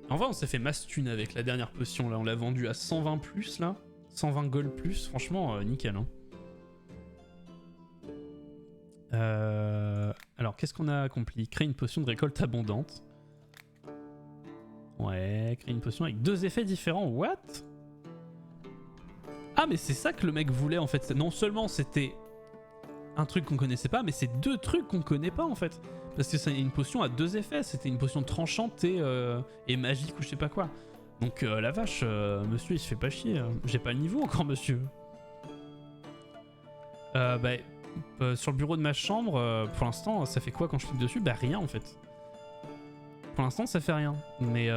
En vrai, on s'est fait masse thune avec la dernière potion, là. On l'a vendue à 120 plus, là. 120 gold plus. Franchement, nickel, hein. Alors, qu'est-ce qu'on a accompli? Créer une potion de récolte abondante. Ouais, créer une potion avec 2 effets différents. What? Ah, mais c'est ça que le mec voulait, en fait. Non seulement c'était un truc qu'on connaissait pas, mais c'est 2 trucs qu'on connaît pas, en fait. Parce que c'est une potion à 2 effets. C'était une potion tranchante et magique ou je sais pas quoi. Donc, la vache, monsieur, il se fait pas chier. J'ai pas le niveau encore, monsieur. Sur le bureau de ma chambre, pour l'instant, ça fait quoi quand je clique dessus? Bah rien en fait. Pour l'instant, ça fait rien. Mais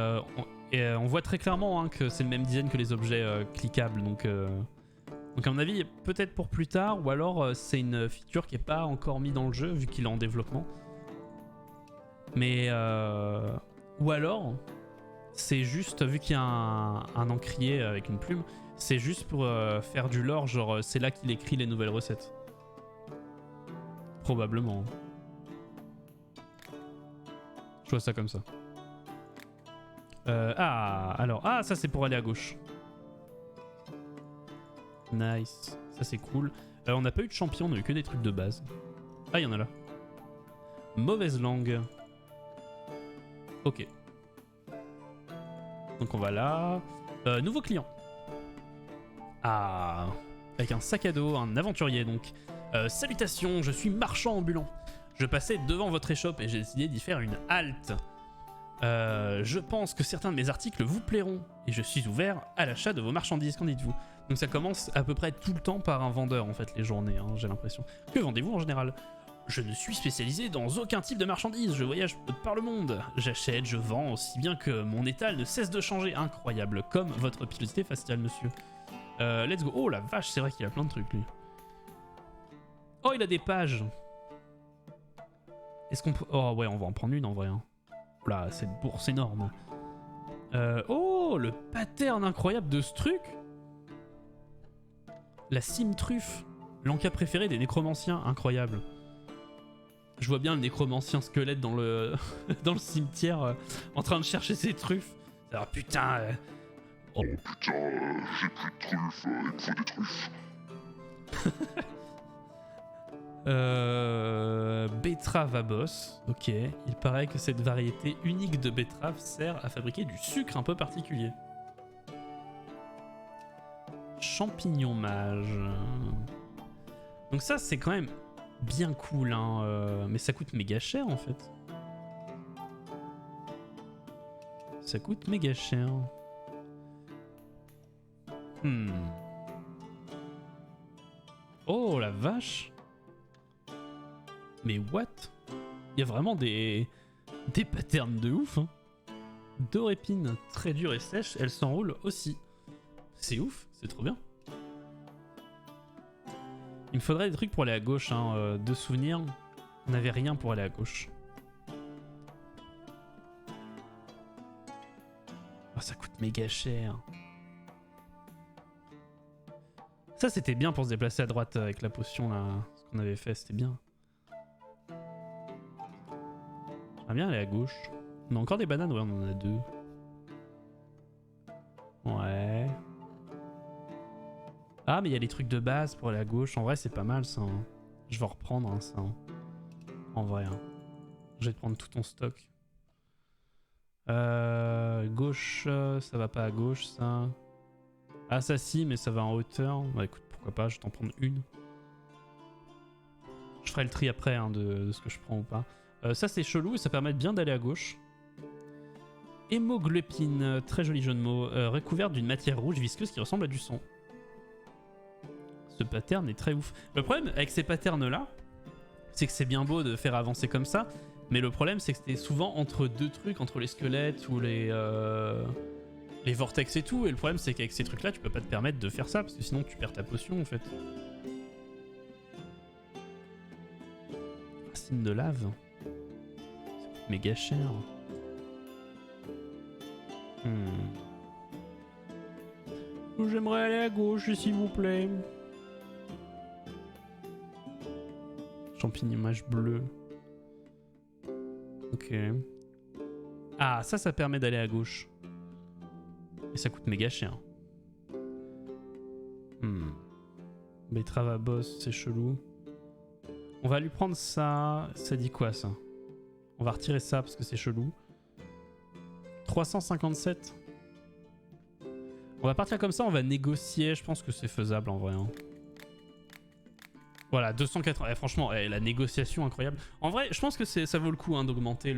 on voit très clairement hein, que c'est le même design que les objets cliquables. Donc à mon avis, peut-être pour plus tard, ou alors c'est une feature qui n'est pas encore mise dans le jeu vu qu'il est en développement. Mais ou alors, c'est juste, vu qu'il y a un encrier avec une plume, c'est juste pour faire du lore, genre c'est là qu'il écrit les nouvelles recettes. Probablement. Je vois ça comme ça. Ah, ça c'est pour aller à gauche. Nice. Ça c'est cool. On n'a pas eu de champion, on a eu que des trucs de base. Ah, il y en a là. Mauvaise langue. Ok. Donc on va là. Nouveau client. Ah. Avec un sac à dos, un aventurier donc. Salutations, je suis marchand ambulant. Je passais devant votre échoppe et j'ai décidé d'y faire une halte. Je pense que certains de mes articles vous plairont et je suis ouvert à l'achat de vos marchandises. Qu'en dites-vous? Donc ça commence à peu près tout le temps par un vendeur en fait les journées, hein, j'ai l'impression. Que vendez-vous en général? Je ne suis spécialisé dans aucun type de marchandises, je voyage par le monde. J'achète, je vends, aussi bien que mon étal ne cesse de changer. Incroyable, comme votre pilosité faciale, monsieur. Let's go. Oh la vache, c'est vrai qu'il a plein de trucs lui. Oh, il a des pages. Est-ce qu'on peut... Oh ouais, on va en prendre une en vrai. Hein. Là, cette bourse énorme. Oh, le pattern incroyable de ce truc. La cime truffe. L'encas préféré des nécromanciens. Incroyable. Je vois bien le nécromancien squelette dans le, dans le cimetière en train de chercher ses truffes. Alors putain... Oh putain, j'ai plus de truffes, il me faut des truffes. Betterave à bosse. Ok. Il paraît que cette variété unique de betterave sert à fabriquer du sucre un peu particulier. Champignon mage. Donc ça, c'est quand même bien cool, hein. Mais ça coûte méga cher, en fait. Ça coûte méga cher. Oh, la vache. Mais what? Il y a vraiment des patterns de ouf. Hein. Dorépine, très dure et sèche, elle s'enroule aussi. C'est ouf, c'est trop bien. Il me faudrait des trucs pour aller à gauche. Hein. De souvenirs, on n'avait rien pour aller à gauche. Oh, ça coûte méga cher. Ça, c'était bien pour se déplacer à droite avec la potion, là. Ce qu'on avait fait, c'était bien. J'aimerais bien aller à gauche. On a encore des bananes? Ouais, on en a 2. Ouais. Ah, mais il y a les trucs de base pour aller à gauche. En vrai, c'est pas mal, ça. Hein. Je vais en reprendre, hein, ça. Hein. En vrai. Hein. Je vais te prendre tout ton stock. Gauche, ça va pas à gauche, ça. Ah, ça si, mais ça va en hauteur. Bah écoute, pourquoi pas, je vais t'en prendre une. Je ferai le tri après hein, de ce que je prends ou pas. Ça, c'est chelou et ça permet bien d'aller à gauche. Hémoglobine, très joli jeu de mots. Recouverte d'une matière rouge visqueuse qui ressemble à du sang. Ce pattern est très ouf. Le problème avec ces patterns-là, c'est que c'est bien beau de faire avancer comme ça, mais le problème, c'est que c'était souvent entre 2 trucs, entre les squelettes ou les vortex et tout, et le problème, c'est qu'avec ces trucs-là, tu peux pas te permettre de faire ça, parce que sinon, tu perds ta potion, en fait. Racine de lave. Ça coûte méga cher. J'aimerais aller à gauche, s'il vous plaît. Champignon mage bleu. Ok. Ah, ça permet d'aller à gauche. Et ça coûte méga cher. Betterave à boss, c'est chelou. On va lui prendre ça. Ça dit quoi ça? On va retirer ça parce que c'est chelou. 357. On va partir comme ça, on va négocier. Je pense que c'est faisable en vrai. Hein. Voilà, 280. Eh, franchement, la négociation incroyable. En vrai, je pense que ça vaut le coup hein, d'augmenter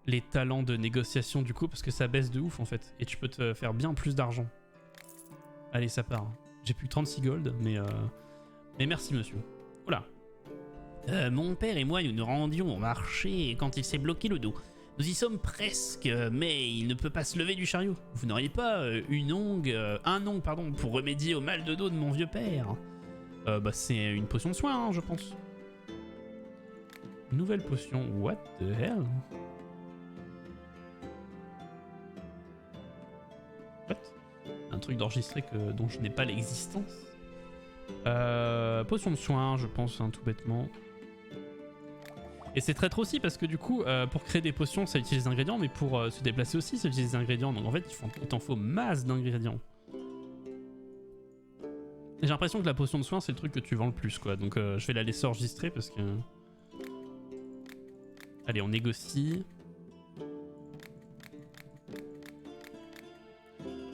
les talents de négociation du coup parce que ça baisse de ouf en fait. Et tu peux te faire bien plus d'argent. Allez, ça part. J'ai plus que 36 gold, mais merci monsieur. Oula. Mon père et moi, nous nous rendions au marché quand il s'est bloqué le dos. Nous y sommes presque, mais il ne peut pas se lever du chariot. Vous n'auriez pas un ongle pour remédier au mal de dos de mon vieux père? Bah c'est une potion de soin, hein, je pense. Nouvelle potion, what the hell? What? Un truc d'enregistré dont je n'ai pas l'existence. Potion de soin, je pense, hein, tout bêtement. Et c'est traître aussi parce que du coup, pour créer des potions, ça utilise des ingrédients, mais pour se déplacer aussi, ça utilise des ingrédients. Donc en fait, il t'en faut masse d'ingrédients. J'ai l'impression que la potion de soin, c'est le truc que tu vends le plus, quoi. Donc je vais la laisser enregistrer parce que... Allez, on négocie.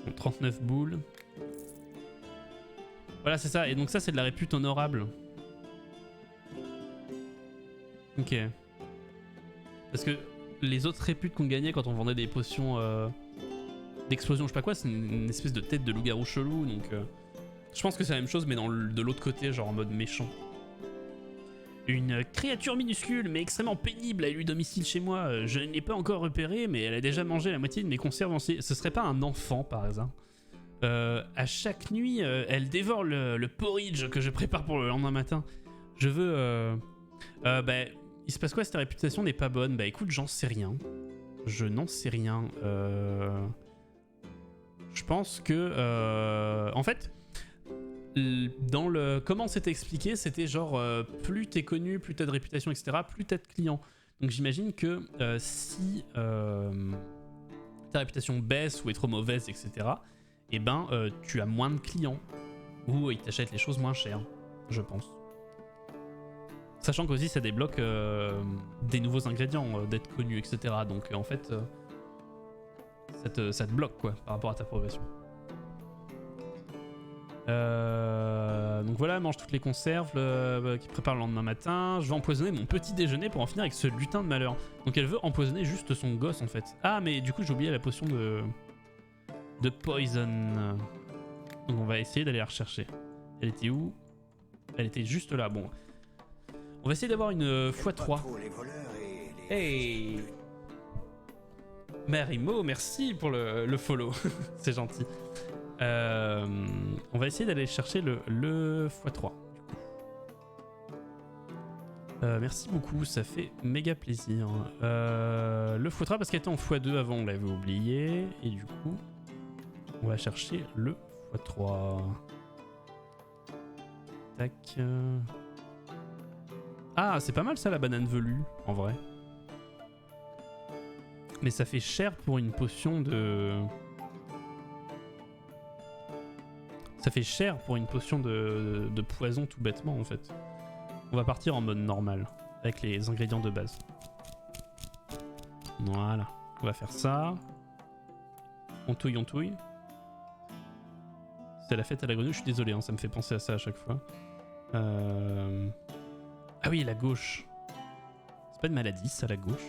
Bon, 39 boules. Voilà, c'est ça. Et donc ça, c'est de la répute honorable. Ok. Parce que les autres réputes qu'on gagnait quand on vendait des potions d'explosion, je sais pas quoi, c'est une espèce de tête de loup-garou chelou. Donc je pense que c'est la même chose, mais de l'autre côté, genre en mode méchant. Une créature minuscule mais extrêmement pénible a élu domicile chez moi. Je ne l'ai pas encore repérée, mais elle a déjà mangé la moitié de mes conserves entières. Ce serait pas un enfant par hasard? À chaque nuit, elle dévore le porridge que je prépare pour le lendemain matin. Je veux... bah, il se passe quoi? Cette réputation n'est pas bonne. Bah écoute, j'en sais rien. Je n'en sais rien. Je pense que... en fait, dans le... Comment c'était expliqué, c'était genre plus t'es connu, plus t'as de réputation, etc., plus t'as de clients. Donc j'imagine que si ta réputation baisse ou est trop mauvaise, etc., et ben tu as moins de clients. Ou ils t'achètent les choses moins chères, je pense. Sachant qu'aussi ça débloque des nouveaux ingrédients, d'être connu, etc. Donc en fait, ça te bloque quoi par rapport à ta progression. Donc voilà, elle mange toutes les conserves qui prépare le lendemain matin. Je vais empoisonner mon petit déjeuner pour en finir avec ce lutin de malheur. Donc elle veut empoisonner juste son gosse en fait. Ah mais du coup j'ai oublié la potion de poison. Donc on va essayer d'aller la rechercher. Elle était où? Elle était juste là, bon. On va essayer d'avoir une x3. Hey Marimo, merci pour le follow. C'est gentil. On va essayer d'aller chercher le x3. Merci beaucoup, ça fait méga plaisir. Le x3 parce qu'elle était en x2 avant, on l'avait oublié. Et du coup, on va chercher le x3. Tac. Ah, c'est pas mal ça la banane velue, en vrai. Mais ça fait cher pour une potion de... Ça fait cher pour une potion de poison tout bêtement en fait. On va partir en mode normal, avec les ingrédients de base. Voilà, on va faire ça. On touille, on touille. C'est la fête à la grenouille, je suis désolé, hein, ça me fait penser à ça à chaque fois. Ah oui, la gauche. C'est pas une maladie, ça, la gauche.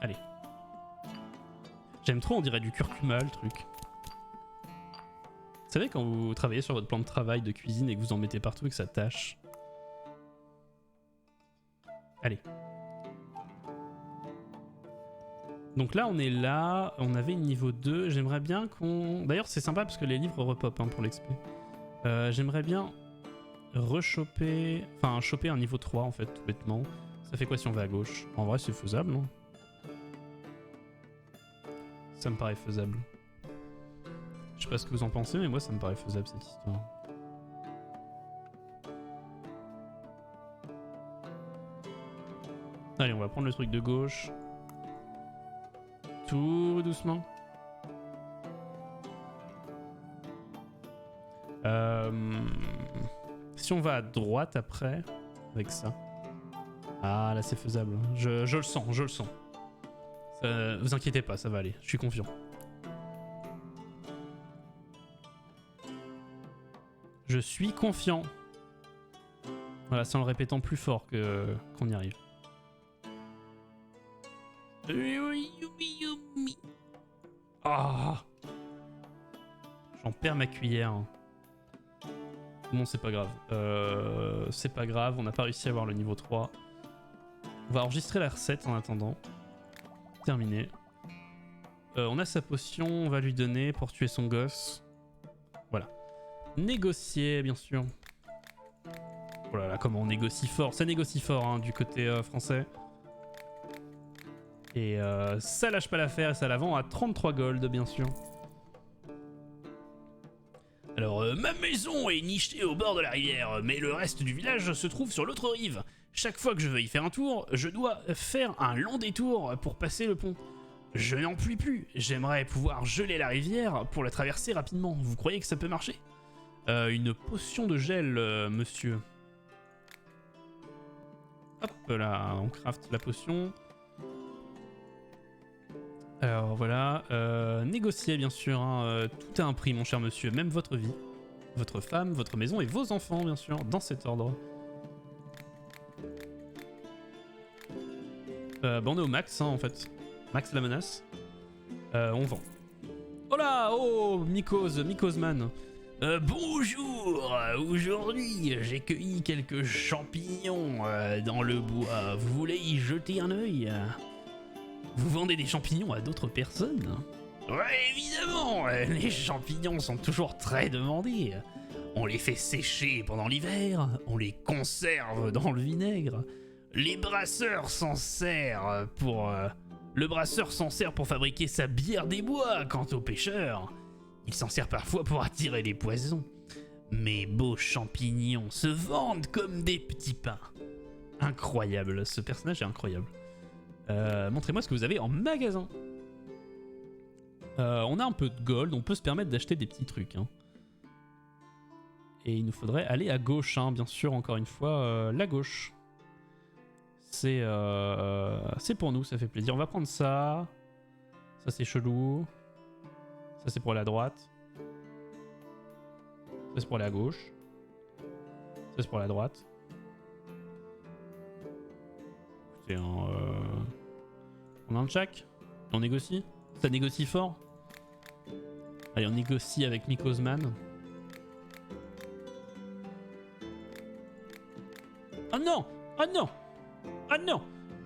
Allez. J'aime trop, on dirait du curcuma, le truc. Vous savez, quand vous travaillez sur votre plan de travail de cuisine et que vous en mettez partout et que ça tâche. Allez. Donc là, on est là. On avait une niveau 2. J'aimerais bien qu'on... D'ailleurs, c'est sympa parce que les livres repopent hein, pour l'XP. J'aimerais bien rechoper... Enfin, choper un niveau 3, en fait, tout bêtement. Ça fait quoi si on va à gauche? En vrai, c'est faisable, non? Ça me paraît faisable. Je sais pas ce que vous en pensez, mais moi, ça me paraît faisable, cette histoire. Allez, on va prendre le truc de gauche. tout doucement. Si on va à droite après, avec ça. Ah là c'est faisable. Je le sens, je le sens. Vous inquiétez pas, ça va aller, je suis confiant. Je suis confiant. Voilà, c'est en le répétant plus fort qu'on y arrive. Ah, j'en perds ma cuillère. Bon, c'est pas grave. C'est pas grave, on n'a pas réussi à avoir le niveau 3. On va enregistrer la recette en attendant. Terminé. On a sa potion, on va lui donner pour tuer son gosse. Voilà. Négocier, bien sûr. Oh là là, comment on négocie fort. Ça négocie fort hein, du côté français. Et ça lâche pas l'affaire et ça la vend à 33 gold, bien sûr. Alors, ma maison est nichée au bord de la rivière, mais le reste du village se trouve sur l'autre rive. Chaque fois que je veux y faire un tour, je dois faire un long détour pour passer le pont. Je n'en puis plus. J'aimerais pouvoir geler la rivière pour la traverser rapidement. Vous croyez que ça peut marcher ? Une potion de gel, monsieur. Hop là, on craft la potion. Alors voilà, négocier bien sûr, hein, tout a un prix mon cher monsieur, même votre vie, votre femme, votre maison et vos enfants bien sûr, dans cet ordre. On est au max hein, en fait, max la menace, on vend. Oh là, oh Mycosman. Bonjour, aujourd'hui j'ai cueilli quelques champignons dans le bois, vous voulez y jeter un œil ? Vous vendez des champignons à d'autres personnes ? Ouais, évidemment, les champignons sont toujours très demandés. On les fait sécher pendant l'hiver, on les conserve dans le vinaigre. Les brasseurs s'en servent pour... Le brasseur s'en sert pour fabriquer sa bière des bois. Quant aux pêcheurs, il s'en sert parfois pour attirer les poissons. Mes beaux champignons se vendent comme des petits pains. Incroyable, ce personnage est incroyable. Montrez-moi ce que vous avez en magasin. On a un peu de gold, on peut se permettre d'acheter des petits trucs. Hein. Et il nous faudrait aller à gauche, hein, bien sûr, encore une fois, la gauche. C'est pour nous, ça fait plaisir. On va prendre ça. Ça c'est chelou. Ça c'est pour aller à droite. Ça c'est pour aller à gauche. Ça c'est pour aller à droite. C'est on a un check. On négocie. Ça négocie fort. Allez, on négocie avec Mycosman. Oh non! Oh non! Oh non!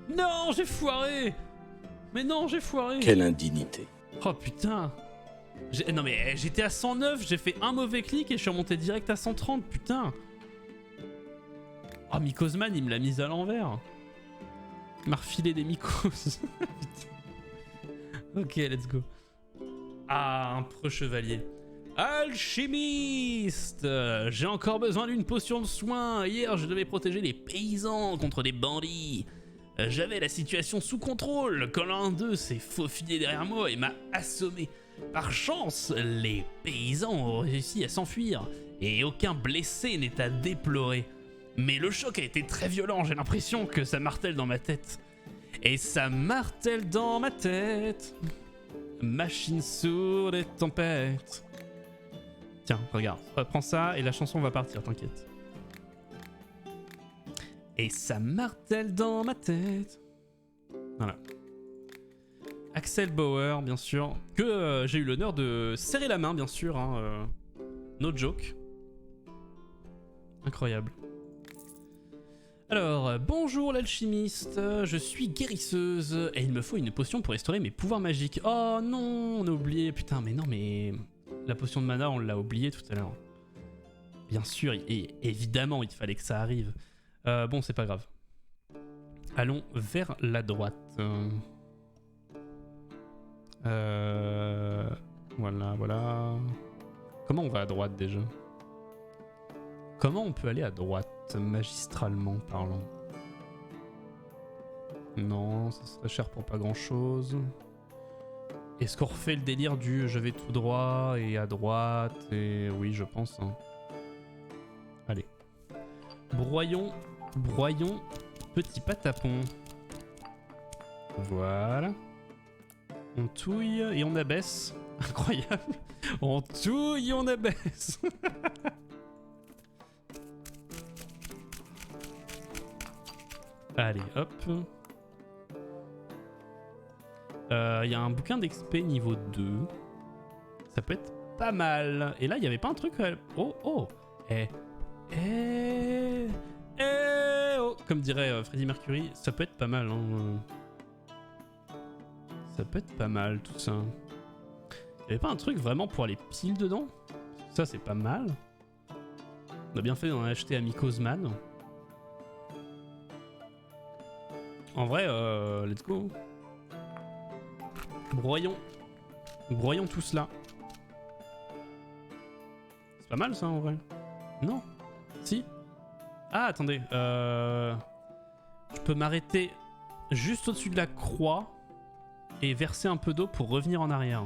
Non, j'ai foiré! Mais non, j'ai foiré! Quelle indignité. Oh putain! Non mais j'étais à 109, j'ai fait un mauvais clic et je suis remonté direct à 130, putain! Oh, Mycosman, il me l'a mise à l'envers. Il m'a refilé des mycoses. Ok, let's go. Ah, un preux-chevalier. Alchimiste! J'ai encore besoin d'une potion de soin. Hier, je devais protéger les paysans contre des bandits. J'avais la situation sous contrôle quand l'un d'eux s'est faufilé derrière moi et m'a assommé. Par chance, les paysans ont réussi à s'enfuir et aucun blessé n'est à déplorer. Mais le choc a été très violent, j'ai l'impression que ça martèle dans ma tête. Et ça martèle dans ma tête. Machine sourde et tempête. Tiens, regarde, prends ça et la chanson va partir, t'inquiète. Et ça martèle dans ma tête. Voilà. Axel Bauer, bien sûr, que j'ai eu l'honneur de serrer la main, bien sûr. Hein, no joke. Incroyable. Alors, bonjour l'alchimiste, je suis guérisseuse et il me faut une potion pour restaurer mes pouvoirs magiques. Oh non, on a oublié, putain, mais non, mais la potion de mana, on l'a oublié tout à l'heure. Bien sûr, et évidemment, il fallait que ça arrive. Bon, c'est pas grave. Allons vers la droite. Voilà, voilà. Comment on va à droite déjà ? Comment on peut aller à droite, magistralement parlant ? Non, ça serait cher pour pas grand chose. Est-ce qu'on refait le délire du je vais tout droit et à droite et oui, je pense. Hein. Allez. Broyons, petit patapon. Voilà. On touille et on abaisse. Incroyable. On touille et on abaisse. Allez, hop. Il y a un bouquin d'XP niveau 2. Ça peut être pas mal. Et là, il n'y avait pas un truc... Oh. Oh. Comme dirait Freddie Mercury, ça peut être pas mal. Hein. Ça peut être pas mal, tout ça. Il n'y avait pas un truc vraiment pour aller pile dedans? Ça, c'est pas mal. On a bien fait d'en acheter à Mycosman. En vrai, let's go. Broyons tout cela. C'est pas mal ça en vrai. Non? Si? Ah attendez, je peux m'arrêter juste au-dessus de la croix et verser un peu d'eau pour revenir en arrière.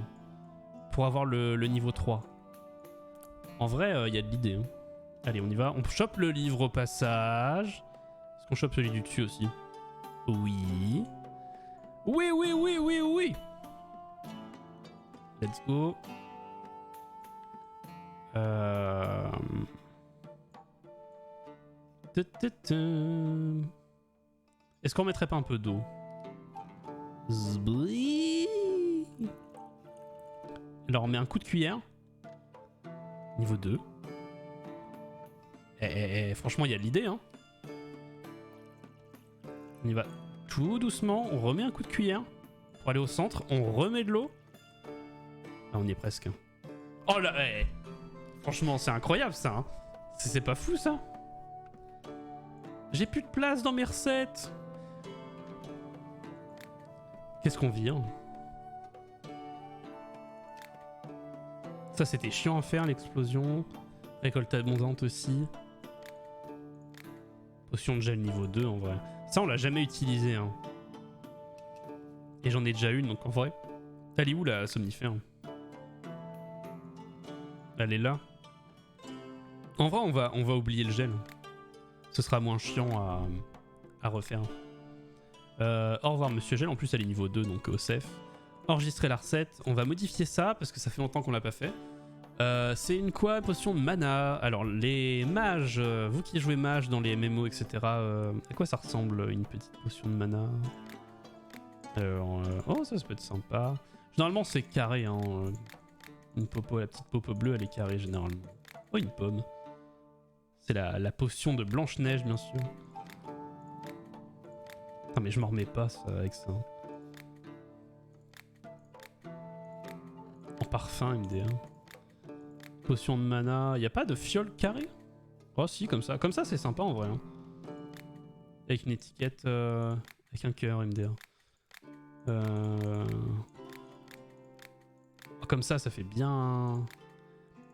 Pour avoir le niveau 3. En vrai, y a de l'idée. Hein. Allez, on y va. On chope le livre au passage. Est-ce qu'on chope celui du dessus aussi? Oui. Oui. Let's go. Est-ce qu'on mettrait pas un peu d'eau? Alors on met un coup de cuillère. Niveau 2. Franchement, il y a de l'idée. Hein. On y va tout doucement. On remet un coup de cuillère pour aller au centre. On remet de l'eau. Ah, on y est presque. Oh là, franchement, c'est incroyable ça. Hein. C'est pas fou ça. J'ai plus de place dans mes recettes. Qu'est-ce qu'on vire? Ça, c'était chiant à faire, l'explosion. Récolte abondante aussi. Potion de gel niveau 2, en vrai. Ça, on l'a jamais utilisé. Hein. Et j'en ai déjà une, donc en vrai... Elle est où, la somnifère? Elle est là. En vrai, on va oublier le gel. Ce sera moins chiant à refaire. Au revoir, monsieur gel. En plus, elle est niveau 2, donc au safe. Enregistrer la recette. On va modifier ça, parce que ça fait longtemps qu'on l'a pas fait. C'est une quoi? Potion de mana. Alors, les mages, vous qui jouez mage dans les MMO, etc., à quoi ça ressemble une petite potion de mana? Oh, ça peut être sympa. Généralement, c'est carré. Hein. Une popo, la petite popo bleue, elle est carrée généralement. Oh, une pomme. C'est la potion de Blanche-Neige, bien sûr. Putain, mais je m'en remets pas ça, avec ça. En parfum, MD1. Potion de mana. Y a pas de fiole carrée? Oh si, comme ça. Comme ça, c'est sympa en vrai. Hein. Avec une étiquette... avec un cœur, MD1. Oh, comme ça fait bien...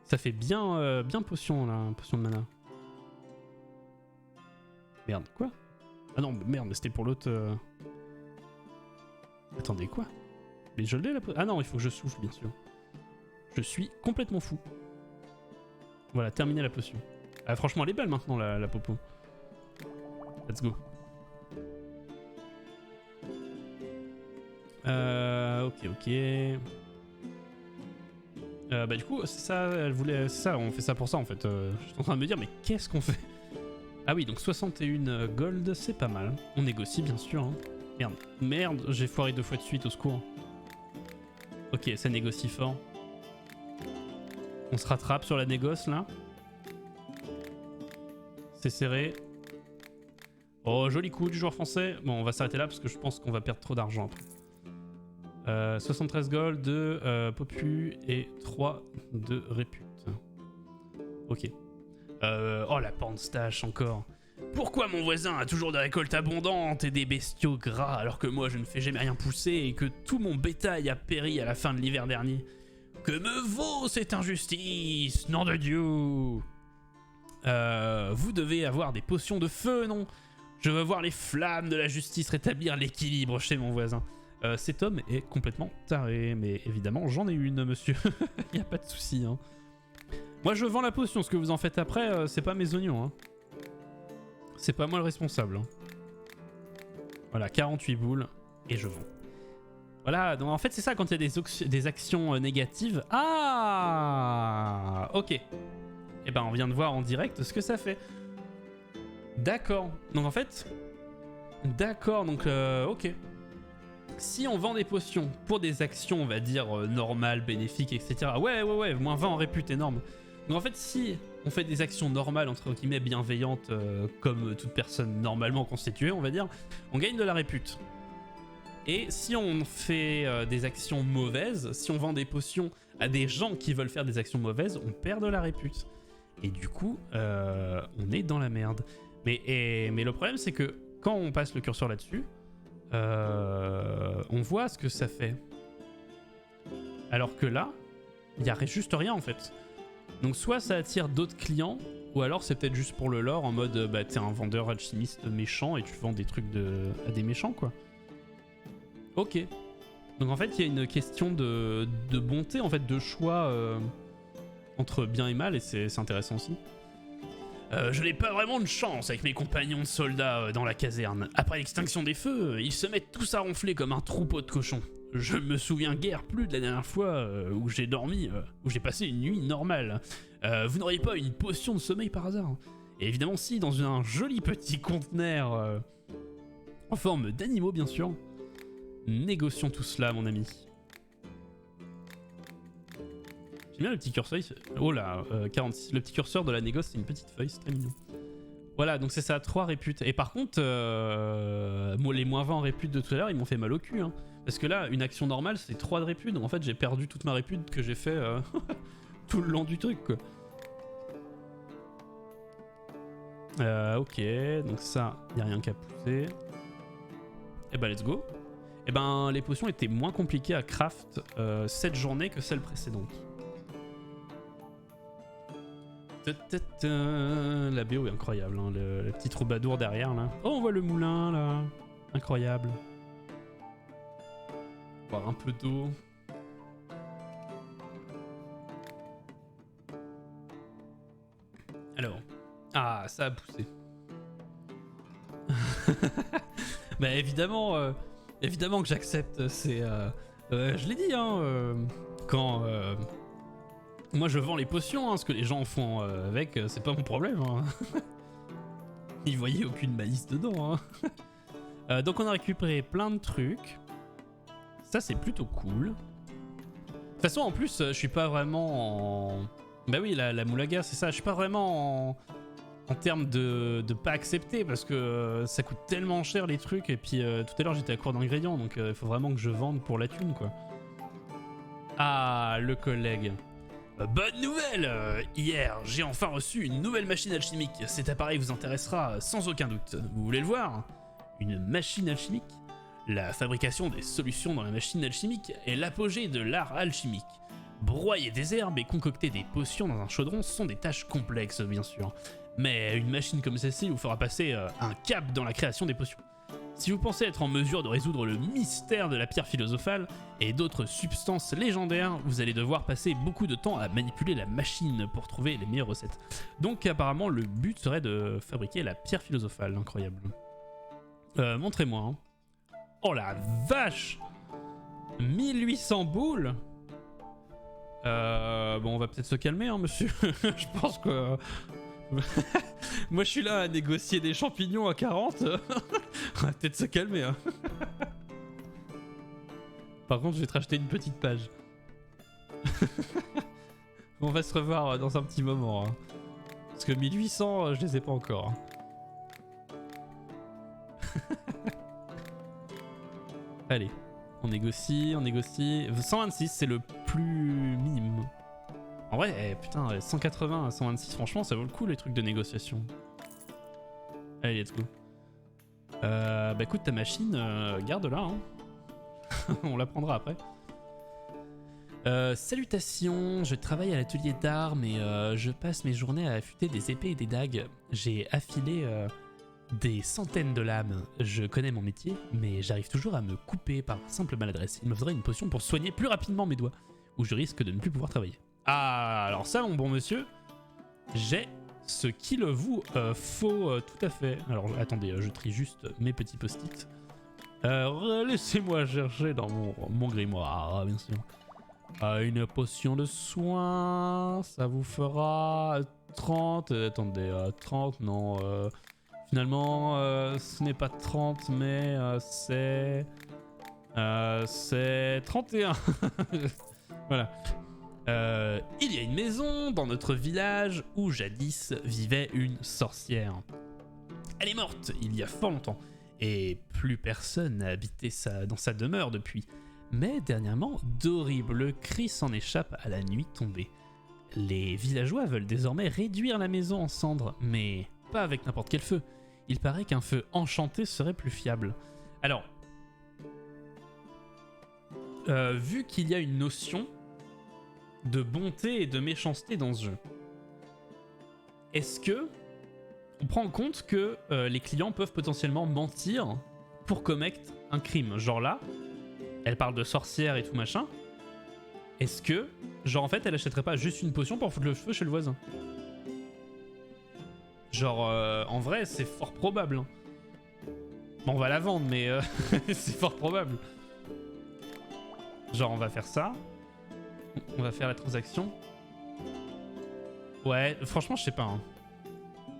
Ça fait bien, bien potion, là. Potion de mana. Merde, quoi? Ah non, merde, mais c'était pour l'autre... Attendez, quoi? Mais je l'ai, la potion... Ah non, il faut que je souffle, bien sûr. Je suis complètement fou. Voilà, terminé la potion. Ah, franchement, elle est belle maintenant, la popo. Let's go. Ok. Bah du coup, c'est ça, elle voulait... C'est ça, on fait ça pour ça, en fait. Je suis en train de me dire, mais qu'est-ce qu'on fait? Ah oui, donc 61 gold, c'est pas mal. On négocie, bien sûr. Hein. Merde, j'ai foiré 2 fois de suite, au secours. Ok, ça négocie fort. On se rattrape sur la négoce, là. C'est serré. Oh, joli coup du joueur français. Bon, on va s'arrêter là, parce que je pense qu'on va perdre trop d'argent après. 73 gold, 2 popu et 3 de répute. Ok. Oh, la pornstache encore. Pourquoi mon voisin a toujours des récoltes abondantes et des bestiaux gras alors que moi je ne fais jamais rien pousser et que tout mon bétail a péri à la fin de l'hiver dernier? Que me vaut cette injustice? Nom de Dieu! Vous devez avoir des potions de feu, non? Je veux voir les flammes de la justice rétablir l'équilibre chez mon voisin. Cet homme est complètement taré, mais évidemment j'en ai une, monsieur. Y a pas de souci. Hein. Moi je vends la potion, ce que vous en faites après, c'est pas mes oignons. Hein. C'est pas moi le responsable. Hein. Voilà, 48 boules et je vends. Voilà, donc en fait c'est ça quand il y a des actions négatives. Ah, ok. Et ben on vient de voir en direct ce que ça fait. D'accord. Donc en fait, d'accord. Donc ok. Si on vend des potions pour des actions, on va dire normales, bénéfiques, etc. Ouais, moins 20 en répute, énorme. Donc en fait, si on fait des actions normales, entre guillemets, bienveillantes, comme toute personne normalement constituée, on va dire, on gagne de la répute. Et si on fait des actions mauvaises, si on vend des potions à des gens qui veulent faire des actions mauvaises, on perd de la répute. Et du coup, on est dans la merde. Mais le problème, c'est que quand on passe le curseur là-dessus, on voit ce que ça fait. Alors que là, il n'y a juste rien en fait. Donc soit ça attire d'autres clients, ou alors c'est peut-être juste pour le lore, en mode bah t'es un vendeur alchimiste méchant et tu vends des trucs à des méchants quoi. Ok. Donc en fait il y a une question de bonté, en fait, de choix entre bien et mal, et c'est intéressant aussi. Je n'ai pas vraiment de chance avec mes compagnons de soldats dans la caserne. Après l'extinction des feux, ils se mettent tous à ronfler comme un troupeau de cochons. Je me souviens guère plus de la dernière fois où j'ai dormi, où j'ai passé une nuit normale. Vous n'auriez pas une potion de sommeil par hasard? Et évidemment si, dans un joli petit conteneur en forme d'animaux bien sûr. Négocions tout cela mon ami. J'aime bien le petit curseur. Oh là, 46. Le petit curseur de la négoce, c'est une petite feuille, c'est très mignon. Voilà, donc c'est ça, 3 réputes. Et par contre, moi, les moins 20 en répute de tout à l'heure, ils m'ont fait mal au cul. Hein. Parce que là, une action normale, c'est 3 de répute. Donc en fait, j'ai perdu toute ma répute que j'ai fait tout le long du truc, quoi. Ok, donc ça, y a rien qu'à pousser. Et bah, let's go. Et ben, les potions étaient moins compliquées à craft cette journée que celle précédente. La BO est incroyable, hein, le petit troubadour derrière là. Oh, on voit le moulin là, incroyable. Boire un peu d'eau. Alors, ah, ça a poussé. Bah évidemment, évidemment que j'accepte. C'est, je l'ai dit, hein, quand. Moi je vends les potions, hein, ce que les gens font avec, c'est pas mon problème. Hein. Ils voyaient aucune malice dedans. Hein. Donc on a récupéré plein de trucs. Ça c'est plutôt cool. De toute façon en plus je suis pas vraiment en... Bah oui la moulaga c'est ça, je suis pas vraiment en termes de pas accepter parce que ça coûte tellement cher les trucs et puis tout à l'heure j'étais à court d'ingrédients donc il faut vraiment que je vende pour la thune quoi. Ah le collègue. Bonne nouvelle! Hier, j'ai enfin reçu une nouvelle machine alchimique. Cet appareil vous intéressera sans aucun doute. Vous voulez le voir? Une machine alchimique? La fabrication des solutions dans la machine alchimique est l'apogée de l'art alchimique. Broyer des herbes et concocter des potions dans un chaudron sont des tâches complexes, bien sûr. Mais une machine comme celle-ci vous fera passer un cap dans la création des potions. Si vous pensez être en mesure de résoudre le mystère de la pierre philosophale et d'autres substances légendaires, vous allez devoir passer beaucoup de temps à manipuler la machine pour trouver les meilleures recettes. Donc apparemment le but serait de fabriquer la pierre philosophale, incroyable. Montrez-moi. Hein. Oh la vache! 1800 boules? Bon on va peut-être se calmer hein monsieur, je pense que... Moi je suis là à négocier des champignons à 40. On va peut-être se calmer hein. Par contre je vais te racheter une petite page. On va se revoir dans un petit moment hein. Parce que 1800 je les ai pas encore hein. Allez, on négocie, on négocie. 126 c'est le plus minime. En vrai, putain, 180 à 126, franchement, ça vaut le coup les trucs de négociation. Allez, let's go. Bah écoute, ta machine, garde-la. Hein. On la prendra après. Salutations, je travaille à l'atelier d'armes et je passe mes journées à affûter des épées et des dagues. J'ai affilé des centaines de lames. Je connais mon métier, mais j'arrive toujours à me couper par simple maladresse. Il me faudrait une potion pour soigner plus rapidement mes doigts, ou je risque de ne plus pouvoir travailler. Ah, alors ça, mon bon monsieur, j'ai ce qu'il vous faut tout à fait. Alors, attendez, je trie juste mes petits post-it. Laissez-moi chercher dans mon grimoire, bien sûr. Une potion de soin, ça vous fera 30. Attendez, 30, non. Finalement, ce n'est pas 30, mais c'est 31. Voilà. Il y a une maison dans notre village où jadis vivait une sorcière. Elle est morte il y a fort longtemps et plus personne n'a habité dans sa demeure depuis. Mais dernièrement, d'horribles cris s'en échappent à la nuit tombée. Les villageois veulent désormais réduire la maison en cendres, mais pas avec n'importe quel feu. Il paraît qu'un feu enchanté serait plus fiable. Alors, vu qu'il y a une notion de bonté et de méchanceté dans ce jeu, est-ce que on prend en compte que les clients peuvent potentiellement mentir pour commettre un crime? Genre là, elle parle de sorcière et tout machin. Est-ce que, genre en fait, elle achèterait pas juste une potion pour foutre le feu chez le voisin? Genre, en vrai, c'est fort probable. Hein. Bon, on va la vendre, mais c'est fort probable. Genre, on va faire ça. On va faire la transaction. Ouais, franchement, je sais pas. Hein.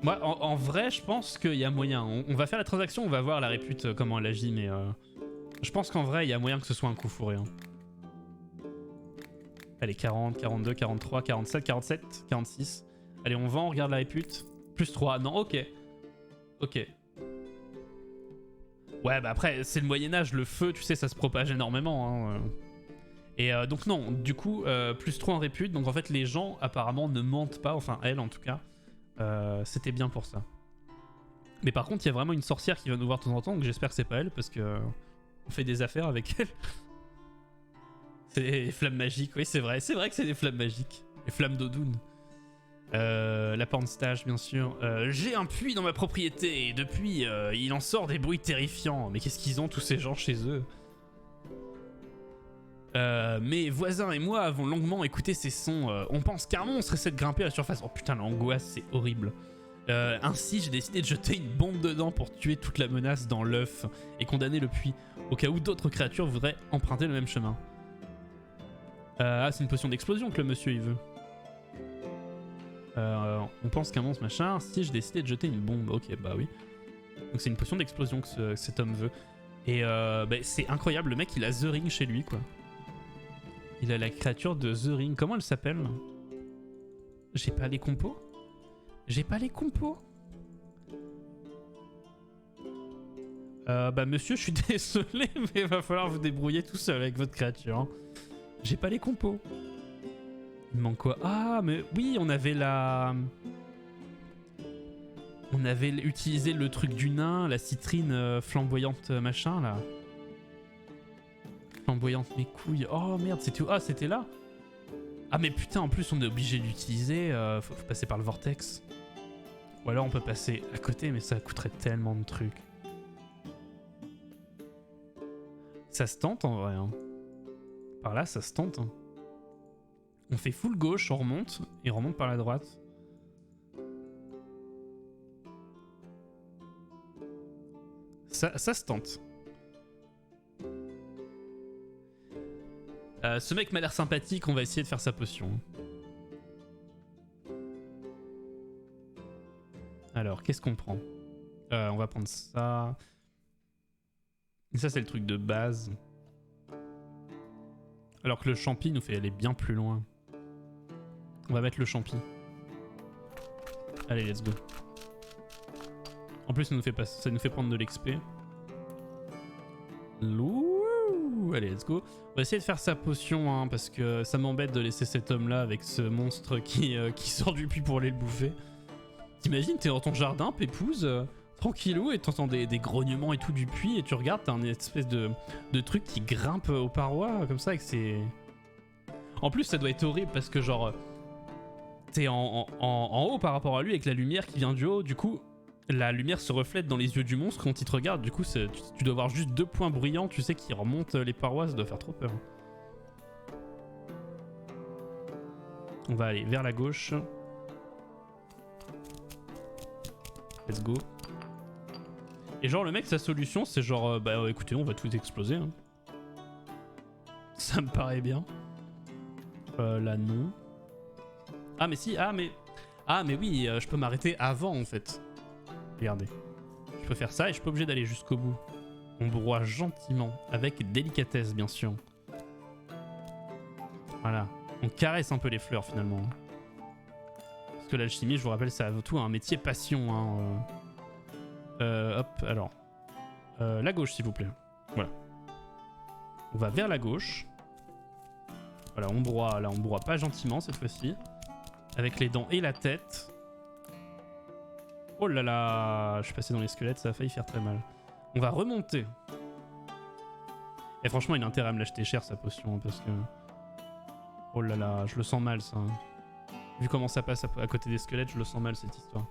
Moi, en vrai, je pense qu'il y a moyen. On va faire la transaction, on va voir la répute, comment elle agit, mais je pense qu'en vrai, il y a moyen que ce soit un coup fourré. Hein. Allez, 40, 42, 43, 47, 47, 46. Allez, on vend, on regarde la répute. Plus 3, non, ok. Ok. Ouais, bah après, c'est le Moyen-Âge, le feu, tu sais, ça se propage énormément. Hein. Et donc non, du coup, plus 3 en répute. Donc en fait, les gens, apparemment, ne mentent pas. Enfin, elle, en tout cas. C'était bien pour ça. Mais par contre, il y a vraiment une sorcière qui va nous voir de temps en temps. Donc j'espère que c'est pas elle, parce que on fait des affaires avec elle. C'est des flammes magiques, oui, c'est vrai. C'est vrai que c'est des flammes magiques. Les flammes d'Odun. La pornstage, bien sûr. J'ai un puits dans ma propriété et depuis, il en sort des bruits terrifiants. Mais qu'est-ce qu'ils ont tous ces gens chez eux? Mes voisins et moi avons longuement écouté ces sons. On pense qu'un monstre essaie de grimper à la surface. Oh putain, l'angoisse, c'est horrible. Ainsi, j'ai décidé de jeter une bombe dedans pour tuer toute la menace dans l'œuf et condamner le puits, au cas où d'autres créatures voudraient emprunter le même chemin. Ah, c'est une potion d'explosion que le monsieur il veut. On pense qu'un monstre machin. Si j'ai décidé de jeter une bombe, ok, bah oui. Donc c'est une potion d'explosion que cet homme veut. Et bah, c'est incroyable, le mec il a The Ring chez lui quoi. Il a la créature de The Ring. Comment elle s'appelle? J'ai pas les compos? J'ai pas les compos? Bah monsieur, je suis désolé, mais il va falloir vous débrouiller tout seul avec votre créature. Hein. J'ai pas les compos. Il manque quoi? Ah, mais oui, on avait la... On avait utilisé le truc du nain, la citrine flamboyante machin, là. Flamboyante mes couilles. Oh merde, c'était... Ah, c'était là? Ah mais putain, en plus, on est obligé d'utiliser. Faut passer par le vortex. Ou alors on peut passer à côté, mais ça coûterait tellement de trucs. Ça se tente en vrai. Hein. Par là, ça se tente. Hein. On fait full gauche, on remonte, et on remonte par la droite. Ça se tente. Ce mec m'a l'air sympathique, on va essayer de faire sa potion. Alors, qu'est-ce qu'on prend? On va prendre ça. Et ça, c'est le truc de base. Alors que le champi nous fait aller bien plus loin. On va mettre le champi. Allez, let's go. En plus, ça nous fait prendre de l'XP. Allez, let's go. On va essayer de faire sa potion, hein, parce que ça m'embête de laisser cet homme-là avec ce monstre qui sort du puits pour aller le bouffer. T'imagines, t'es dans ton jardin, pépouze, tranquillou, et t'entends des grognements et tout du puits, et tu regardes, t'as un espèce de truc qui grimpe aux parois, comme ça, avec ses... En plus, ça doit être horrible, parce que genre... T'es en haut par rapport à lui, avec la lumière qui vient du haut, du coup... la lumière se reflète dans les yeux du monstre quand il te regarde. Du coup, tu dois avoir juste 2 points brillants, tu sais, qui remontent les parois. Ça doit faire trop peur. On va aller vers la gauche. Let's go. Et genre, le mec, sa solution, c'est genre, bah écoutez, on va tout exploser. Hein. Ça me paraît bien. Là, non. Ah, mais si, ah, mais oui, je peux m'arrêter avant, en fait. Regardez. Je peux faire ça et je suis pas obligé d'aller jusqu'au bout. On broie gentiment, avec délicatesse, bien sûr. Voilà. On caresse un peu les fleurs, finalement. Parce que l'alchimie, je vous rappelle, c'est avant tout un métier passion. Hein. Hop, alors. La gauche, s'il vous plaît. Voilà. On va vers la gauche. Voilà, on broie. Là, on broie pas gentiment, cette fois-ci. Avec les dents et la tête. Oh là là, je suis passé dans les squelettes, ça a failli faire très mal. On va remonter. Et franchement, il a intérêt à me l'acheter cher, sa potion, parce que... Oh là là, je le sens mal, ça. Vu comment ça passe à côté des squelettes, je le sens mal, cette histoire.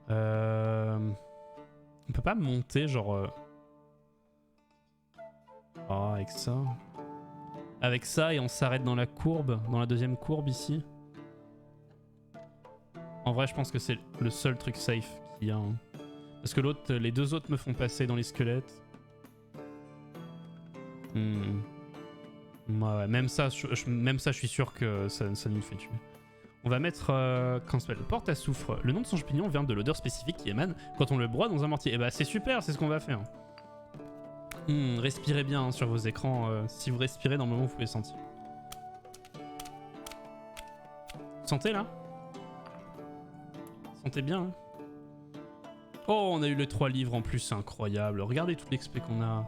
On peut pas monter, genre... Oh, avec ça... Avec ça, et on s'arrête dans la courbe, dans la deuxième courbe, ici. En vrai, je pense que c'est le seul truc safe qu'il y a. Hein. Parce que l'autre, les 2 autres me font passer dans les squelettes. Ouais, même ça, je suis sûr que ça nous fait tuer. On va mettre... comment ça s'appelle ? Porte à soufre. Le nom de son champignon vient de l'odeur spécifique qui émane quand on le broie dans un mortier. Et bah c'est super, c'est ce qu'on va faire. Respirez bien hein, sur vos écrans. Si vous respirez, normalement vous pouvez sentir. Vous sentez là ? Sentez bien. Hein. Oh, on a eu les 3 livres en plus, c'est incroyable. Regardez toute l'XP qu'on a.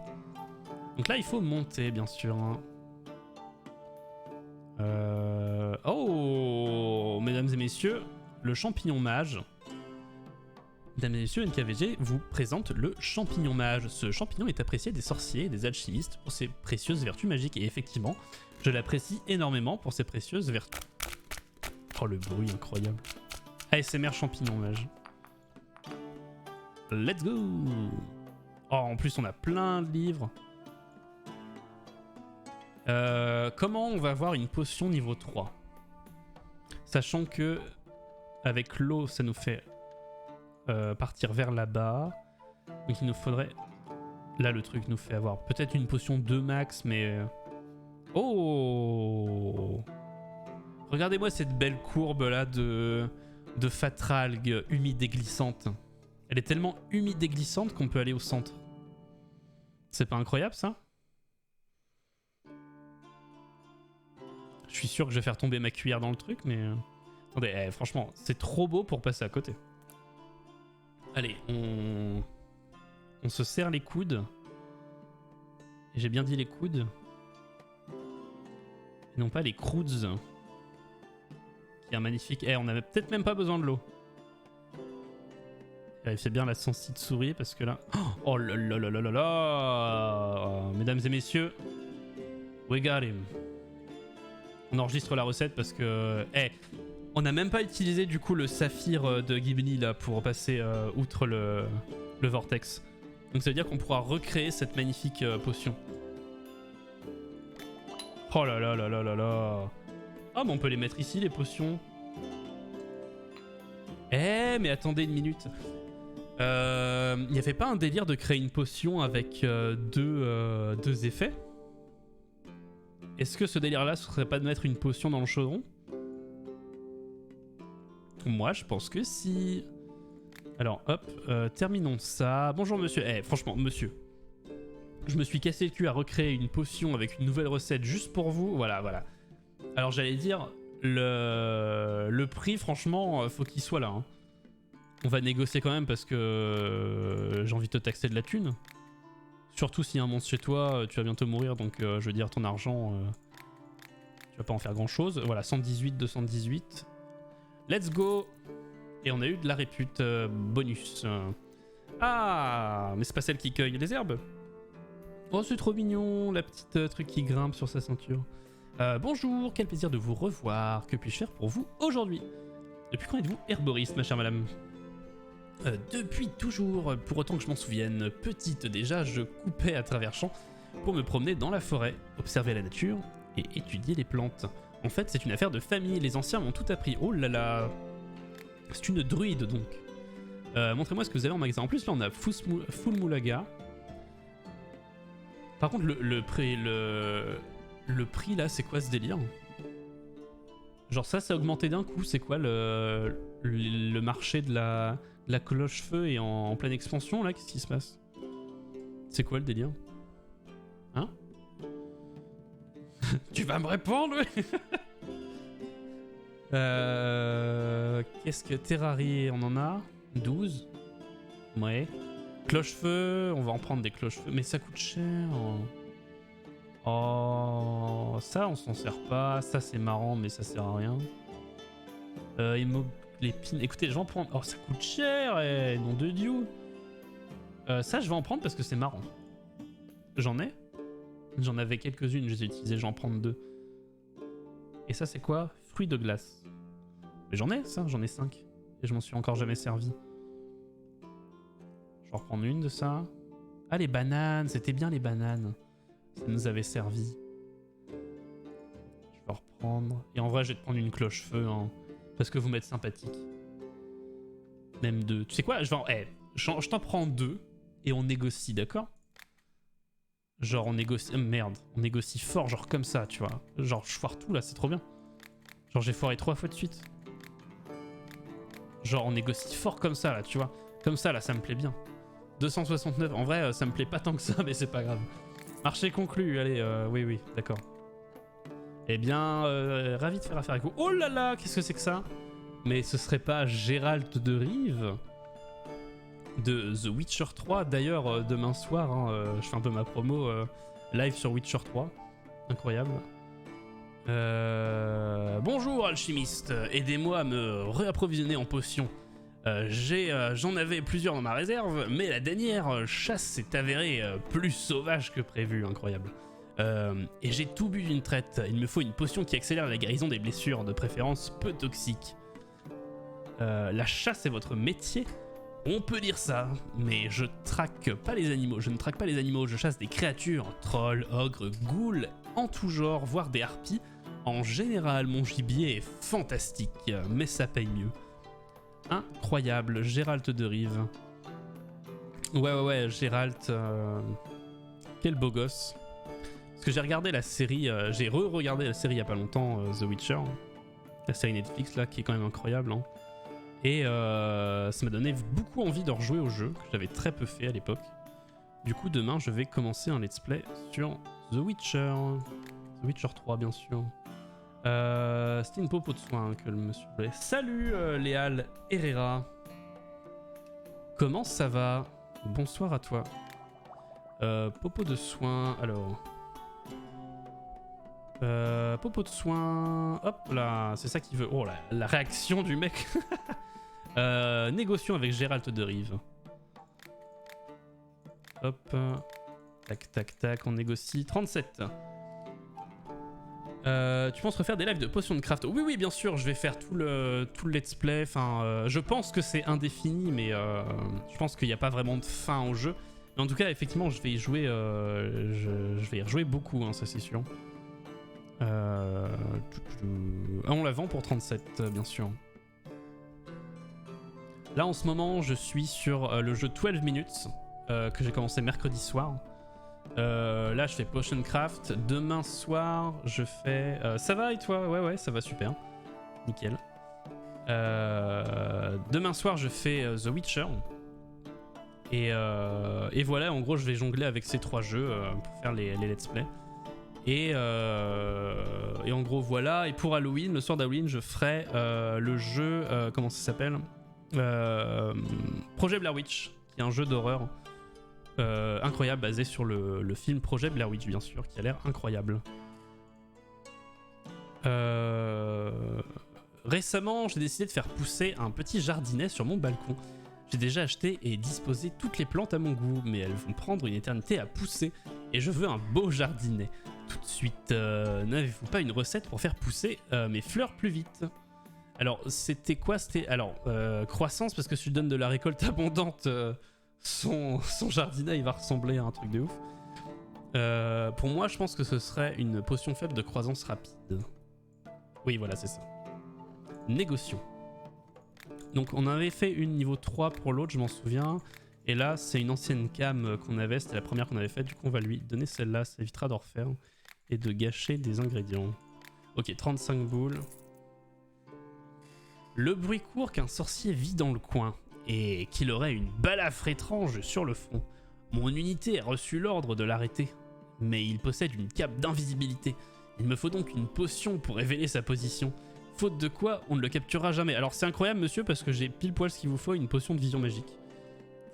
Donc là, il faut monter, bien sûr. Hein. Oh, mesdames et messieurs, le champignon mage. Mesdames et messieurs, NKVG vous présente le champignon mage. Ce champignon est apprécié des sorciers et des alchimistes pour ses précieuses vertus magiques. Et effectivement, je l'apprécie énormément pour ses précieuses vertus. Oh, le bruit incroyable. ASMR champignon mage. Let's go. Oh, en plus, on a plein de livres. Comment on va avoir une potion niveau 3 ? Sachant que avec l'eau, ça nous fait partir vers là-bas. Donc il nous faudrait... Là, le truc nous fait avoir peut-être une potion 2 max, mais... Oh ! Regardez-moi cette belle courbe-là de fatralgue humide et glissante. Elle est tellement humide et glissante qu'on peut aller au centre. C'est pas incroyable, ça ? Je suis sûr que je vais faire tomber ma cuillère dans le truc, mais... Attendez, franchement, c'est trop beau pour passer à côté. Allez, on se serre les coudes. J'ai bien dit les coudes. Et non pas les croods. Qui est un magnifique... on avait peut-être même pas besoin de l'eau. Vérifiez bien la sensi de souris parce que là... Oh là là là là là là. Mesdames et messieurs, we got him. On enregistre la recette parce que... on n'a même pas utilisé du coup le saphir de Ghibli là pour passer outre le vortex. Donc ça veut dire qu'on pourra recréer cette magnifique potion. Oh là là là là là là. Ah mais on peut les mettre ici les potions. Mais attendez une minute. Il n'y avait pas un délire de créer une potion avec deux effets ? Est-ce que ce délire là ce serait pas de mettre une potion dans le chaudron ? Moi je pense que si. Alors hop, terminons ça. Bonjour monsieur. Franchement monsieur, je me suis cassé le cul à recréer une potion avec une nouvelle recette juste pour vous. Voilà. Alors j'allais dire le prix franchement faut qu'il soit là. Hein. On va négocier quand même parce que j'ai envie de te taxer de la thune. Surtout s'il y a un monstre chez toi, tu vas bientôt mourir, donc je veux dire ton argent, tu vas pas en faire grand chose. Voilà, 118, 218. Let's go. Et on a eu de la répute bonus. Ah, mais c'est pas celle qui cueille les herbes. Oh, c'est trop mignon, la petite truc qui grimpe sur sa ceinture. Bonjour, quel plaisir de vous revoir. Que puis-je faire pour vous aujourd'hui ? Depuis quand êtes-vous herboriste, ma chère madame ? Depuis toujours, pour autant que je m'en souvienne, petite déjà, je coupais à travers champs pour me promener dans la forêt, observer la nature et étudier les plantes. En fait, c'est une affaire de famille, les anciens m'ont tout appris. Oh là là, c'est une druide donc. Montrez-moi ce que vous avez en magasin. En plus, là, on a Full Moulaga. Par contre, le prix, là, c'est quoi ce délire? Genre ça a augmenté d'un coup. C'est quoi le marché de la cloche-feu est en pleine expansion, là? Qu'est-ce qui se passe? C'est quoi le délire? Hein? Tu vas me répondre, oui. Qu'est-ce que Terrarie, on en a 12. Ouais. Cloche-feu, on va en prendre des cloche-feu, mais ça coûte cher. Oh, ça on s'en sert pas. Ça c'est marrant, mais ça sert à rien. Les pins. Écoutez, je vais en prendre. Oh, ça coûte cher, nom de Dieu. Ça, je vais en prendre parce que c'est marrant. J'en ai. J'en avais quelques-unes, je les ai utilisées, je vais en prendre 2. Et ça, c'est quoi? Fruits de glace. Mais j'en ai, ça, j'en ai 5. Et je m'en suis encore jamais servi. Je vais en reprendre une de ça. Ah, les bananes, c'était bien les bananes. Ça nous avait servi. Je vais reprendre. Et en vrai, je vais te prendre une cloche-feu, hein, parce que vous m'êtes sympathique. Même 2. Tu sais quoi? Je t'en prends 2 et on négocie, d'accord? Genre on négocie... merde, on négocie fort, genre comme ça, tu vois. Genre je foire tout là, c'est trop bien. Genre j'ai foiré 3 fois de suite. Genre on négocie fort comme ça là, tu vois. Comme ça là, ça me plaît bien. 269, en vrai ça me plaît pas tant que ça, mais c'est pas grave. Marché conclu, allez, oui, d'accord. Eh bien, ravi de faire affaire avec vous. Oh là là, qu'est-ce que c'est que ça? Mais ce serait pas Gérald de Rive de The Witcher 3. D'ailleurs, demain soir, hein, je fais un peu ma promo live sur Witcher 3. Incroyable. Bonjour alchimiste, aidez-moi à me réapprovisionner en potions. J'en avais plusieurs dans ma réserve, mais la dernière chasse s'est avérée plus sauvage que prévu, incroyable. Et j'ai tout bu d'une traite. Il me faut une potion qui accélère la guérison des blessures, de préférence peu toxiques. La chasse est votre métier? On peut dire ça, mais je traque pas les animaux. Je ne traque pas les animaux, je chasse des créatures, trolls, ogres, ghouls, en tout genre, voire des harpies. En général, mon gibier est fantastique, mais ça paye mieux. Incroyable, Gérald de Rive. Ouais, Gérald. Quel beau gosse. Parce que j'ai regardé la série, j'ai re-regardé la série il y a pas longtemps, The Witcher. La série Netflix là, qui est quand même incroyable. Hein. Et ça m'a donné beaucoup envie de rejouer au jeu, que j'avais très peu fait à l'époque. Du coup, demain, je vais commencer un let's play sur The Witcher. The Witcher 3, bien sûr. C'était une popo de soin que le monsieur voulait. Salut Léal Herrera. Comment ça va? Bonsoir à toi. Popo de soin, alors... popo de soin... Hop là, c'est ça qu'il veut. Oh là, la réaction du mec. Négocions avec Gérald de Rive. Hop. Tac, on négocie. 37. Tu penses refaire des lives de potions de craft? Oui, bien sûr, je vais faire tout le let's play. Enfin, je pense que c'est indéfini, mais je pense qu'il n'y a pas vraiment de fin au jeu. Mais en tout cas, effectivement, je vais y jouer. Je vais y rejouer beaucoup, hein, ça c'est sûr. On la vend pour 37, bien sûr. Là, en ce moment, je suis sur le jeu 12 minutes que j'ai commencé mercredi soir. Là je fais Potion Craft. Demain soir je fais... ça va et toi? Ouais, ça va super. Nickel. Demain soir je fais The Witcher. Et voilà, en gros je vais jongler avec ces 3 jeux pour faire les let's play. Et en gros voilà. Et pour Halloween, le soir d'Halloween, je ferai le jeu... comment ça s'appelle? Projet Blair Witch, qui est un jeu d'horreur. Incroyable, basé sur le film Projet Blair Witch, bien sûr, qui a l'air incroyable. Récemment, j'ai décidé de faire pousser un petit jardinet sur mon balcon. J'ai déjà acheté et disposé toutes les plantes à mon goût, mais elles vont prendre une éternité à pousser, et je veux un beau jardinet. Tout de suite, n'avez-vous pas une recette pour faire pousser mes fleurs plus vite? Alors, c'était quoi? C'était alors croissance, parce que si tu donnes de la récolte abondante, son jardinet il va ressembler à un truc de ouf. Pour moi, je pense que ce serait une potion faible de croissance rapide. Oui, voilà, c'est ça. Négocions. Donc, on avait fait une niveau 3 pour l'autre, je m'en souviens. Et là, c'est une ancienne cam qu'on avait, c'était la première qu'on avait faite. Du coup, on va lui donner celle-là, ça évitera d'en refaire et de gâcher des ingrédients. Ok, 35 boules. Le bruit court qu'un sorcier vit dans le coin et qu'il aurait une balafre étrange sur le front. Mon unité a reçu l'ordre de l'arrêter, mais il possède une cape d'invisibilité. Il me faut donc une potion pour révéler sa position. Faute de quoi, on ne le capturera jamais. Alors c'est incroyable, monsieur, parce que j'ai pile poil ce qu'il vous faut, une potion de vision magique.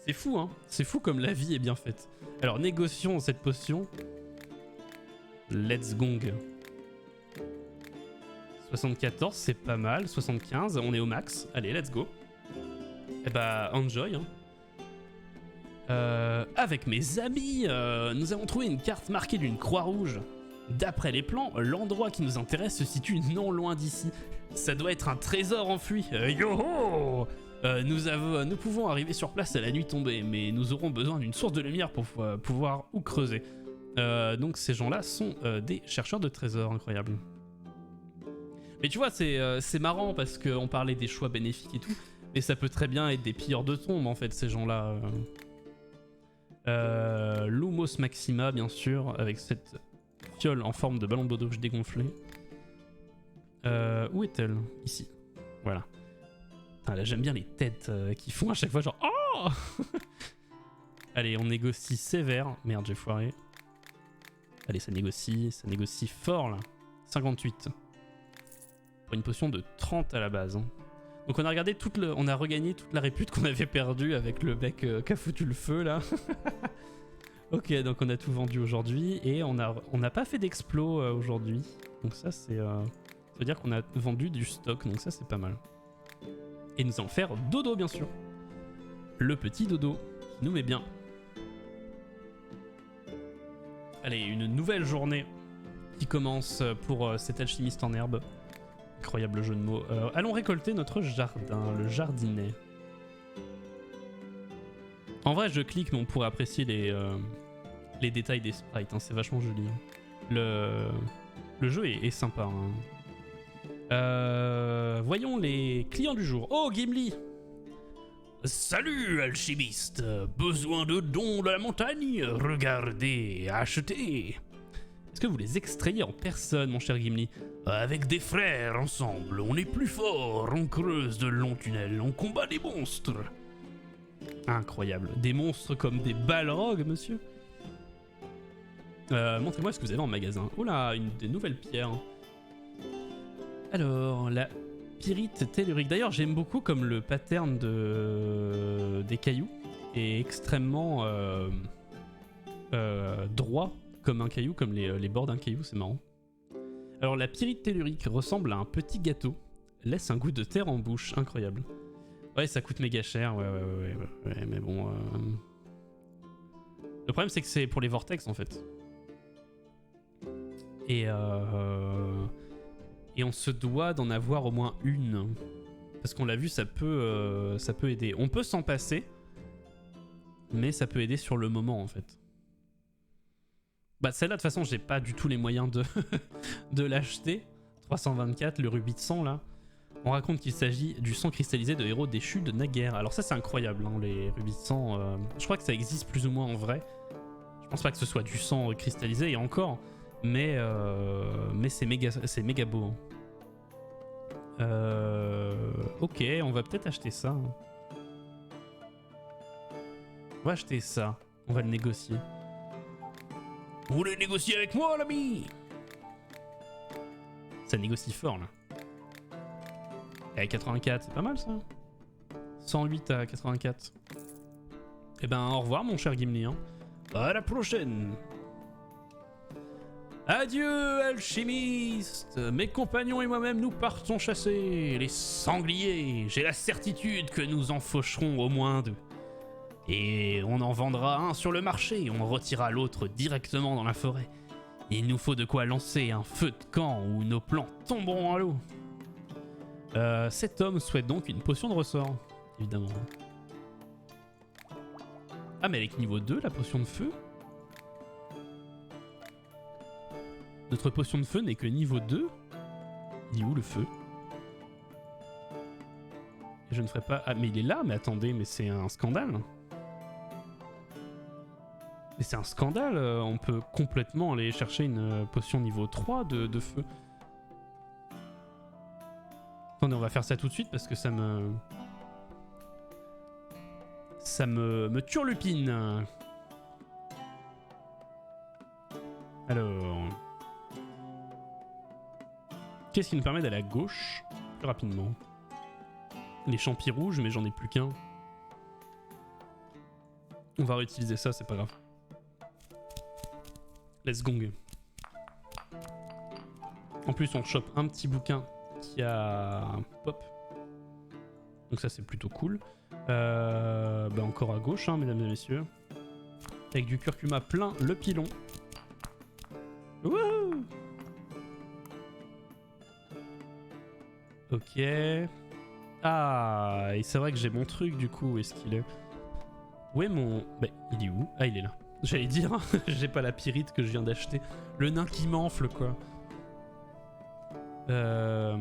C'est fou, hein. C'est fou comme la vie est bien faite. Alors négocions cette potion. Let's gong. 74, c'est pas mal. 75, on est au max. Allez, let's go. Et bah, enjoy. Hein. Avec mes amis, nous avons trouvé une carte marquée d'une croix rouge. D'après les plans, l'endroit qui nous intéresse se situe non loin d'ici. Ça doit être un trésor enfui. Yo-ho! Nous pouvons arriver sur place à la nuit tombée, mais nous aurons besoin d'une source de lumière pour pouvoir où creuser. Donc ces gens-là sont des chercheurs de trésors, incroyable. Mais tu vois, c'est marrant parce qu'on parlait des choix bénéfiques et tout, mais ça peut très bien être des pilleurs de tombes en fait, ces gens-là. Lumos Maxima, bien sûr, avec cette fiole en forme de ballon d'eau dégonflé. Où est-elle? Ici. Voilà. Putain, là, j'aime bien les têtes qu'ils font à chaque fois, genre oh. Allez, on négocie sévère. Merde, j'ai foiré. Allez, ça négocie fort là. 58. Pour une potion de 30 à la base. Hein. Donc on a regardé on a regagné toute la répute qu'on avait perdue avec le mec qui a foutu le feu là. Ok, donc on a tout vendu aujourd'hui et on n'a pas fait d'explos aujourd'hui. Donc ça c'est, ça veut dire qu'on a vendu du stock, donc ça c'est pas mal. Et nous allons faire dodo bien sûr. Le petit dodo qui nous met bien. Allez, une nouvelle journée qui commence pour cet alchimiste en herbe. Incroyable jeu de mots. Allons récolter notre jardin, le jardinet. En vrai, je clique, mais on pourrait apprécier les détails des sprites. Hein, c'est vachement joli. Le jeu est sympa. Hein. Voyons les clients du jour. Oh, Gimli! Salut, alchimiste! Besoin de dons de la montagne? Regardez, achetez! Est-ce que vous les extrayez en personne, mon cher Gimli? Avec des frères, ensemble, on est plus fort, on creuse de longs tunnels, on combat des monstres. Incroyable. Des monstres comme des balrogs, monsieur? Montrez-moi ce que vous avez en magasin. Oh là, des nouvelles pierres. Alors, la pyrite tellurique. D'ailleurs, j'aime beaucoup comme le pattern des cailloux est extrêmement droit comme un caillou, comme les bords d'un caillou, c'est marrant. Alors, la pyrite tellurique ressemble à un petit gâteau. Laisse un goût de terre en bouche, incroyable. Ouais, ça coûte méga cher, ouais, mais bon... Le problème, c'est que c'est pour les vortex, en fait. Et on se doit d'en avoir au moins une. Parce qu'on l'a vu, ça peut aider. On peut s'en passer, mais ça peut aider sur le moment, en fait. Bah, celle-là, de toute façon, j'ai pas du tout les moyens de l'acheter. 324, le rubis de sang, là. On raconte qu'il s'agit du sang cristallisé de héros déchus de naguère. Alors ça, c'est incroyable, hein, les rubis de sang. Je crois que ça existe plus ou moins en vrai. Je pense pas que ce soit du sang cristallisé, et encore. Mais c'est méga beau. Ok, on va peut-être acheter ça. On va acheter ça. On va le négocier. Vous voulez négocier avec moi, l'ami? Ça négocie fort, là. Et 84, c'est pas mal, ça. 108 à 84. Eh ben, au revoir, mon cher Gimli. Hein. À la prochaine. Adieu, alchimiste. Mes compagnons et moi-même, nous partons chasser les sangliers. J'ai la certitude que nous en faucherons au moins 2. Et on en vendra un sur le marché, on retirera l'autre directement dans la forêt. Il nous faut de quoi lancer un feu de camp où nos plans tomberont à l'eau. Cet homme souhaite donc une potion de ressort, évidemment. Ah, mais elle est niveau 2, la potion de feu. Notre potion de feu n'est que niveau 2. Il est où le feu? Je ne ferai pas... Ah, mais il est là, mais attendez, mais c'est un scandale. Mais c'est un scandale, on peut complètement aller chercher une potion niveau 3 de feu. Attendez, on va faire ça tout de suite parce que ça me... Ça me turlupine. Alors... Qu'est-ce qui nous permet d'aller à gauche plus rapidement? Les champis rouges, mais j'en ai plus qu'un. On va réutiliser ça, c'est pas grave. Let's gong. En plus, on chope un petit bouquin qui a un pop. Donc ça, c'est plutôt cool. Bah encore à gauche, hein, mesdames et messieurs. Avec du curcuma plein le pilon. Wouhou! Ok. Ah, et c'est vrai que j'ai mon truc du coup. Où est-ce qu'il est? Où est mon... Bah, il est où? Ah, il est là. J'allais dire, j'ai pas la pyrite que je viens d'acheter. Le nain qui m'enfle, quoi. Bah,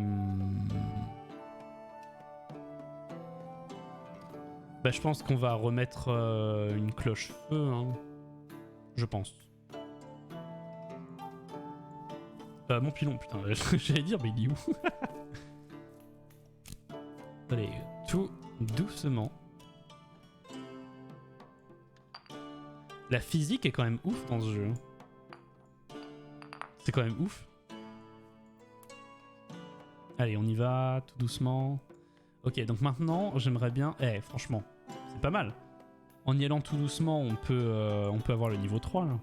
je pense qu'on va remettre une cloche-feu, hein. Je pense. Mon pilon, putain, j'allais dire, mais il est où? Allez, tout doucement. La physique est quand même ouf dans ce jeu. C'est quand même ouf. Allez, on y va, tout doucement. Ok, donc maintenant, j'aimerais bien... Eh, franchement, c'est pas mal. En y allant tout doucement, on peut avoir le niveau 3, là.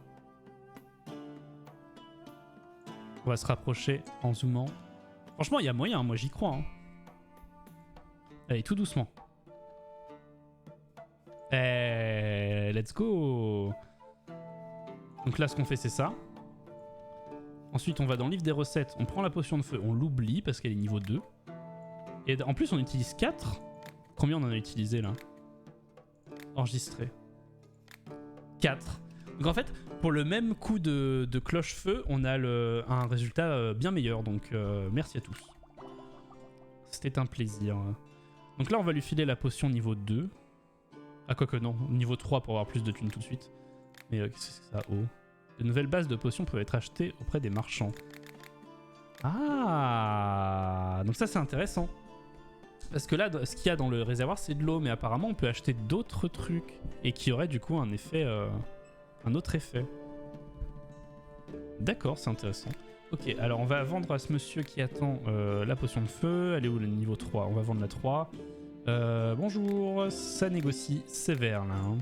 On va se rapprocher en zoomant. Franchement, il y a moyen, moi j'y crois. Hein. Allez, tout doucement. Let's go. Donc là, ce qu'on fait, c'est ça. Ensuite, on va dans le livre des recettes. On prend la potion de feu. On l'oublie parce qu'elle est niveau 2. Et en plus, on utilise 4. Combien on en a utilisé, là? Enregistré. 4. Donc en fait, pour le même coup de cloche-feu, on a un résultat bien meilleur. Donc merci à tous. C'était un plaisir. Donc là, on va lui filer la potion niveau 2. Ah, quoique non, niveau 3 pour avoir plus de thunes tout de suite. Mais qu'est-ce que c'est ça? Oh. De nouvelles bases de potions peuvent être achetées auprès des marchands. Ah, donc ça c'est intéressant. Parce que là, ce qu'il y a dans le réservoir, c'est de l'eau. Mais apparemment, on peut acheter d'autres trucs. Et qui aurait du coup un effet... un autre effet. D'accord, c'est intéressant. Ok, alors on va vendre à ce monsieur qui attend la potion de feu. Elle est où le niveau 3? On va vendre la 3. Bonjour, ça négocie sévère là. Hein.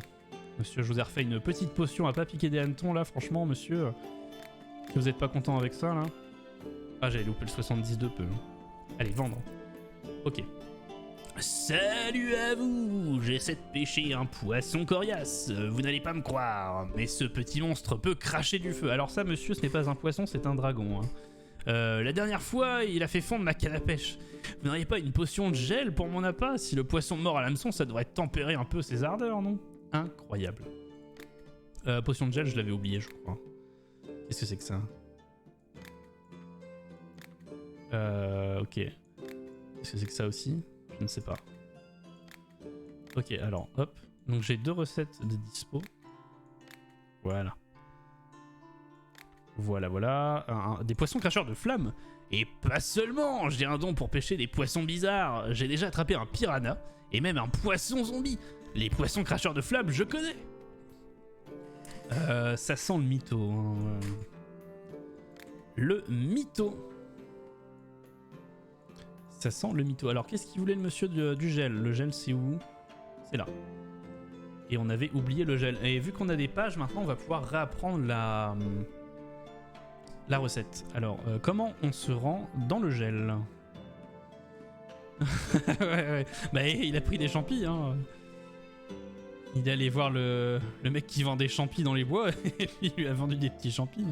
Monsieur, je vous ai refait une petite potion à pas piquer des hannetons là, franchement, monsieur. Si vous êtes pas content avec ça là. Ah, j'avais loupé le 70 de peu. Allez, vendre. Ok. Salut à vous, j'essaie de pêcher un poisson coriace. Vous n'allez pas me croire, mais ce petit monstre peut cracher du feu. Alors ça, monsieur, ce n'est pas un poisson, c'est un dragon. Hein. La dernière fois, il a fait fondre ma canne à pêche. Vous n'auriez pas une potion de gel pour mon appât? Si le poisson mord à l'hameçon, ça devrait tempérer un peu ses ardeurs, non? Incroyable. Potion de gel, je l'avais oublié, je crois. Qu'est-ce que c'est que ça? Ok. Qu'est-ce que c'est que ça aussi? Je ne sais pas. Ok, alors, hop. Donc j'ai 2 recettes de dispo. Voilà. Voilà. Des poissons cracheurs de flammes. Et pas seulement, j'ai un don pour pêcher des poissons bizarres. J'ai déjà attrapé un piranha et même un poisson zombie. Les poissons cracheurs de flammes, je connais. Ça sent le mytho. Hein. Le mytho. Ça sent le mytho. Alors, qu'est-ce qu'il voulait le monsieur du gel? Le gel, c'est où? C'est là. Et on avait oublié le gel. Et vu qu'on a des pages, maintenant, on va pouvoir réapprendre la recette. Alors, comment on se rend dans le gel? ouais. Bah, il a pris des champis, hein. Il est allé voir le mec qui vend des champis dans les bois et puis il lui a vendu des petits champis.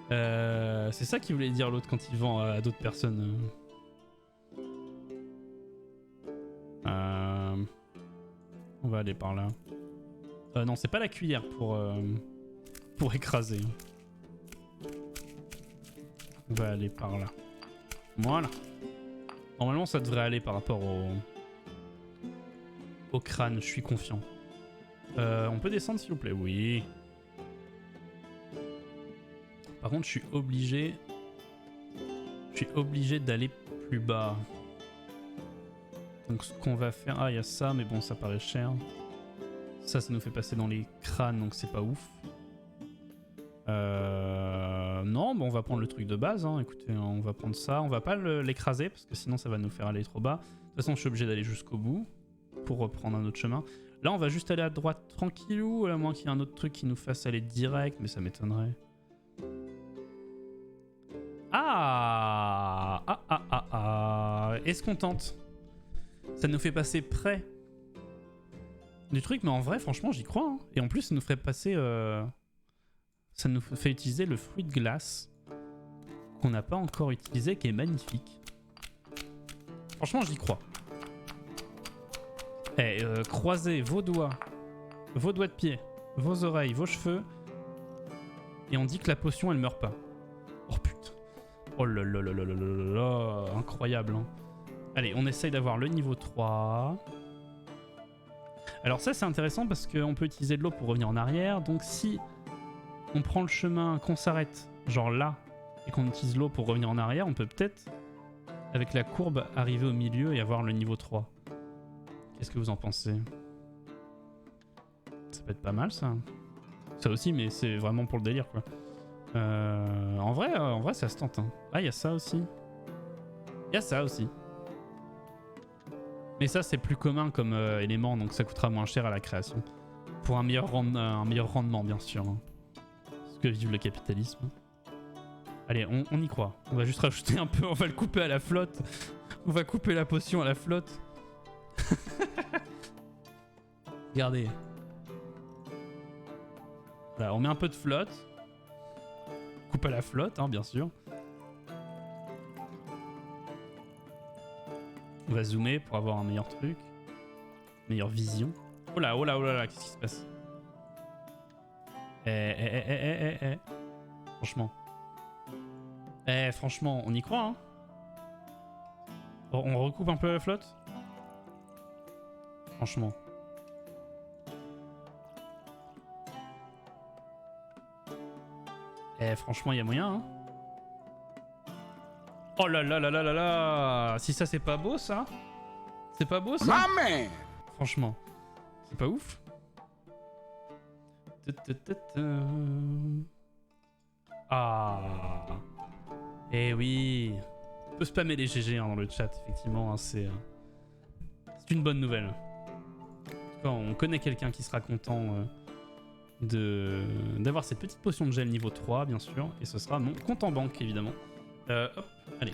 C'est ça qu'il voulait dire l'autre quand il vend à d'autres personnes. va aller par là. Non, c'est pas la cuillère pour écraser. On va aller par là. Voilà. Normalement, ça devrait aller par rapport au crâne, je suis confiant. On peut descendre s'il vous plaît? Oui. Par contre, je suis obligé d'aller plus bas. Donc ce qu'on va faire... Ah, il y a ça, mais bon, ça paraît cher. Ça nous fait passer dans les crânes, donc c'est pas ouf. Non, bon, on va prendre le truc de base. Hein. Écoutez, on va prendre ça. On va pas l'écraser, parce que sinon ça va nous faire aller trop bas. De toute façon, je suis obligé d'aller jusqu'au bout pour reprendre un autre chemin. Là, on va juste aller à droite tranquillou, à moins qu'il y ait un autre truc qui nous fasse aller direct, mais ça m'étonnerait. Ah. Est-ce qu'on tente? Ça nous fait passer près du truc, mais en vrai, franchement, j'y crois. Hein. Et en plus, ça nous ferait passer... Ça nous fait utiliser le fruit de glace qu'on n'a pas encore utilisé, qui est magnifique. Franchement, j'y crois. Croisez vos doigts de pied, vos oreilles, vos cheveux, et on dit que la potion, elle meurt pas. Oh putain. Oh là là là là là là là. Incroyable. Hein. Allez, on essaye d'avoir le niveau 3. Alors ça, c'est intéressant parce qu'on peut utiliser de l'eau pour revenir en arrière. Donc si on prend le chemin, qu'on s'arrête, genre là, et qu'on utilise l'eau pour revenir en arrière, on peut peut-être, avec la courbe, arriver au milieu et avoir le niveau 3. Qu'est-ce que vous en pensez? Ça peut être pas mal, ça. Ça aussi, mais c'est vraiment pour le délire, quoi. En vrai, ça se tente. Hein. Ah, il y a ça aussi. Il y a ça aussi. Mais ça, c'est plus commun comme élément, donc ça coûtera moins cher à la création. Pour un meilleur rendement, bien sûr. Hein. Parce que vive le capitalisme. Allez, on y croit. On va juste rajouter un peu, on va le couper à la flotte. On va couper la potion à la flotte. Regardez. Voilà, on met un peu de flotte. Coupe à la flotte, hein, bien sûr. On va zoomer pour avoir un meilleur truc. Meilleure vision. Oh là, oh là, oh là, là, qu'est-ce qui se passe? Franchement. Franchement, on y croit, hein. On recoupe un peu la flotte? Franchement. Franchement, il y a moyen, hein. Oh là là là là là là. Si ça, c'est pas beau, ça. C'est pas beau, ça. Franchement. C'est pas ouf. Ah. Eh oui. On peut spammer les GG hein, dans le chat, effectivement. Hein, c'est une bonne nouvelle. En tout cas, on connaît quelqu'un qui sera content d'avoir cette petite potion de gel niveau 3, bien sûr. Et ce sera mon compte en banque, évidemment. Hop, allez.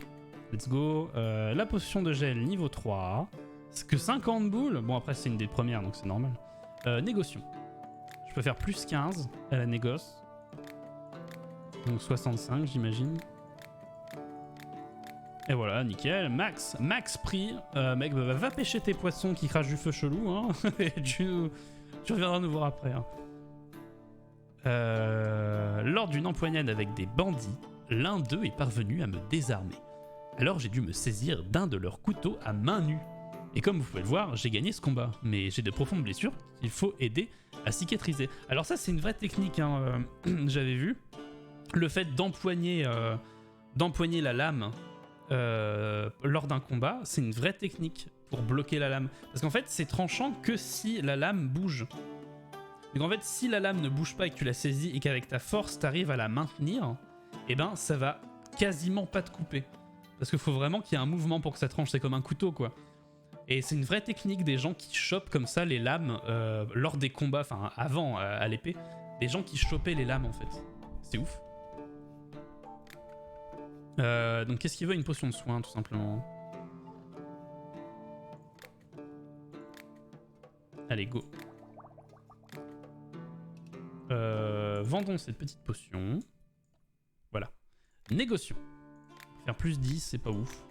Let's go. La potion de gel niveau 3. C'est que 50 boules. Bon, après, c'est une des premières, donc c'est normal. Négocions. Je peux faire plus 15 à la négoce. Donc 65, j'imagine. Et voilà, nickel. Max prix. Mec, va pêcher tes poissons qui crachent du feu chelou. Hein, et tu reviendras nous voir après. Hein. Lors d'une empoignade avec des bandits, l'un d'eux est parvenu à me désarmer. Alors j'ai dû me saisir d'un de leurs couteaux à main nue. Et comme vous pouvez le voir, j'ai gagné ce combat. Mais j'ai de profondes blessures qu'il faut aider à cicatriser. Alors ça, c'est une vraie technique, hein, j'avais vu. Le fait d'empoigner la lame lors d'un combat, c'est une vraie technique pour bloquer la lame. Parce qu'en fait, c'est tranchant que si la lame bouge. Donc en fait, si la lame ne bouge pas et que tu la saisis et qu'avec ta force, t'arrives à la maintenir, eh ben ça va quasiment pas te couper. Parce qu'il faut vraiment qu'il y ait un mouvement pour que ça tranche, c'est comme un couteau, quoi. Et c'est une vraie technique des gens qui chopent comme ça les lames lors des combats, enfin avant à l'épée, des gens qui chopaient les lames en fait. C'est ouf. Donc qu'est-ce qu'il veut? Une potion de soin tout simplement. Allez, go. Vendons cette petite potion. Voilà. Négocions. Faire plus 10, c'est pas ouf.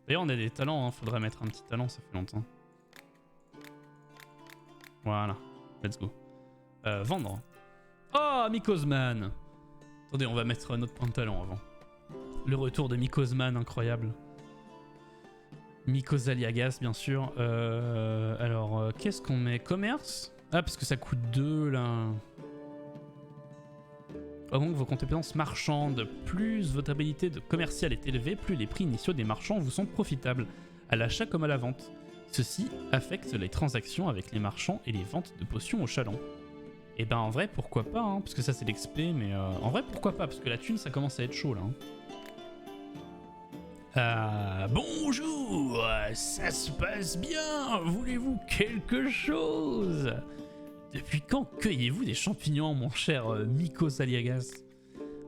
D'ailleurs, on a des talents, hein. Faudrait mettre un petit talent, ça fait longtemps. Voilà, let's go. Vendre. Oh, Mycosman. Attendez, on va mettre notre pantalon avant. Le retour de Mycosman, incroyable. Mycosaliagas, bien sûr. Alors, qu'est-ce qu'on met? Commerce? Ah, parce que ça coûte 2, là. Au moment que vos compétences marchandes, plus votre habilité de commercial est élevée, plus les prix initiaux des marchands vous sont profitables, à l'achat comme à la vente. Ceci affecte les transactions avec les marchands et les ventes de potions au chaland. Et ben en vrai, pourquoi pas, hein, parce que ça c'est l'XP, mais en vrai, pourquoi pas, parce que la thune ça commence à être chaud là. Bonjour, ça se passe bien, voulez-vous quelque chose? Depuis quand cueillez-vous des champignons, mon cher Mycosaliagas?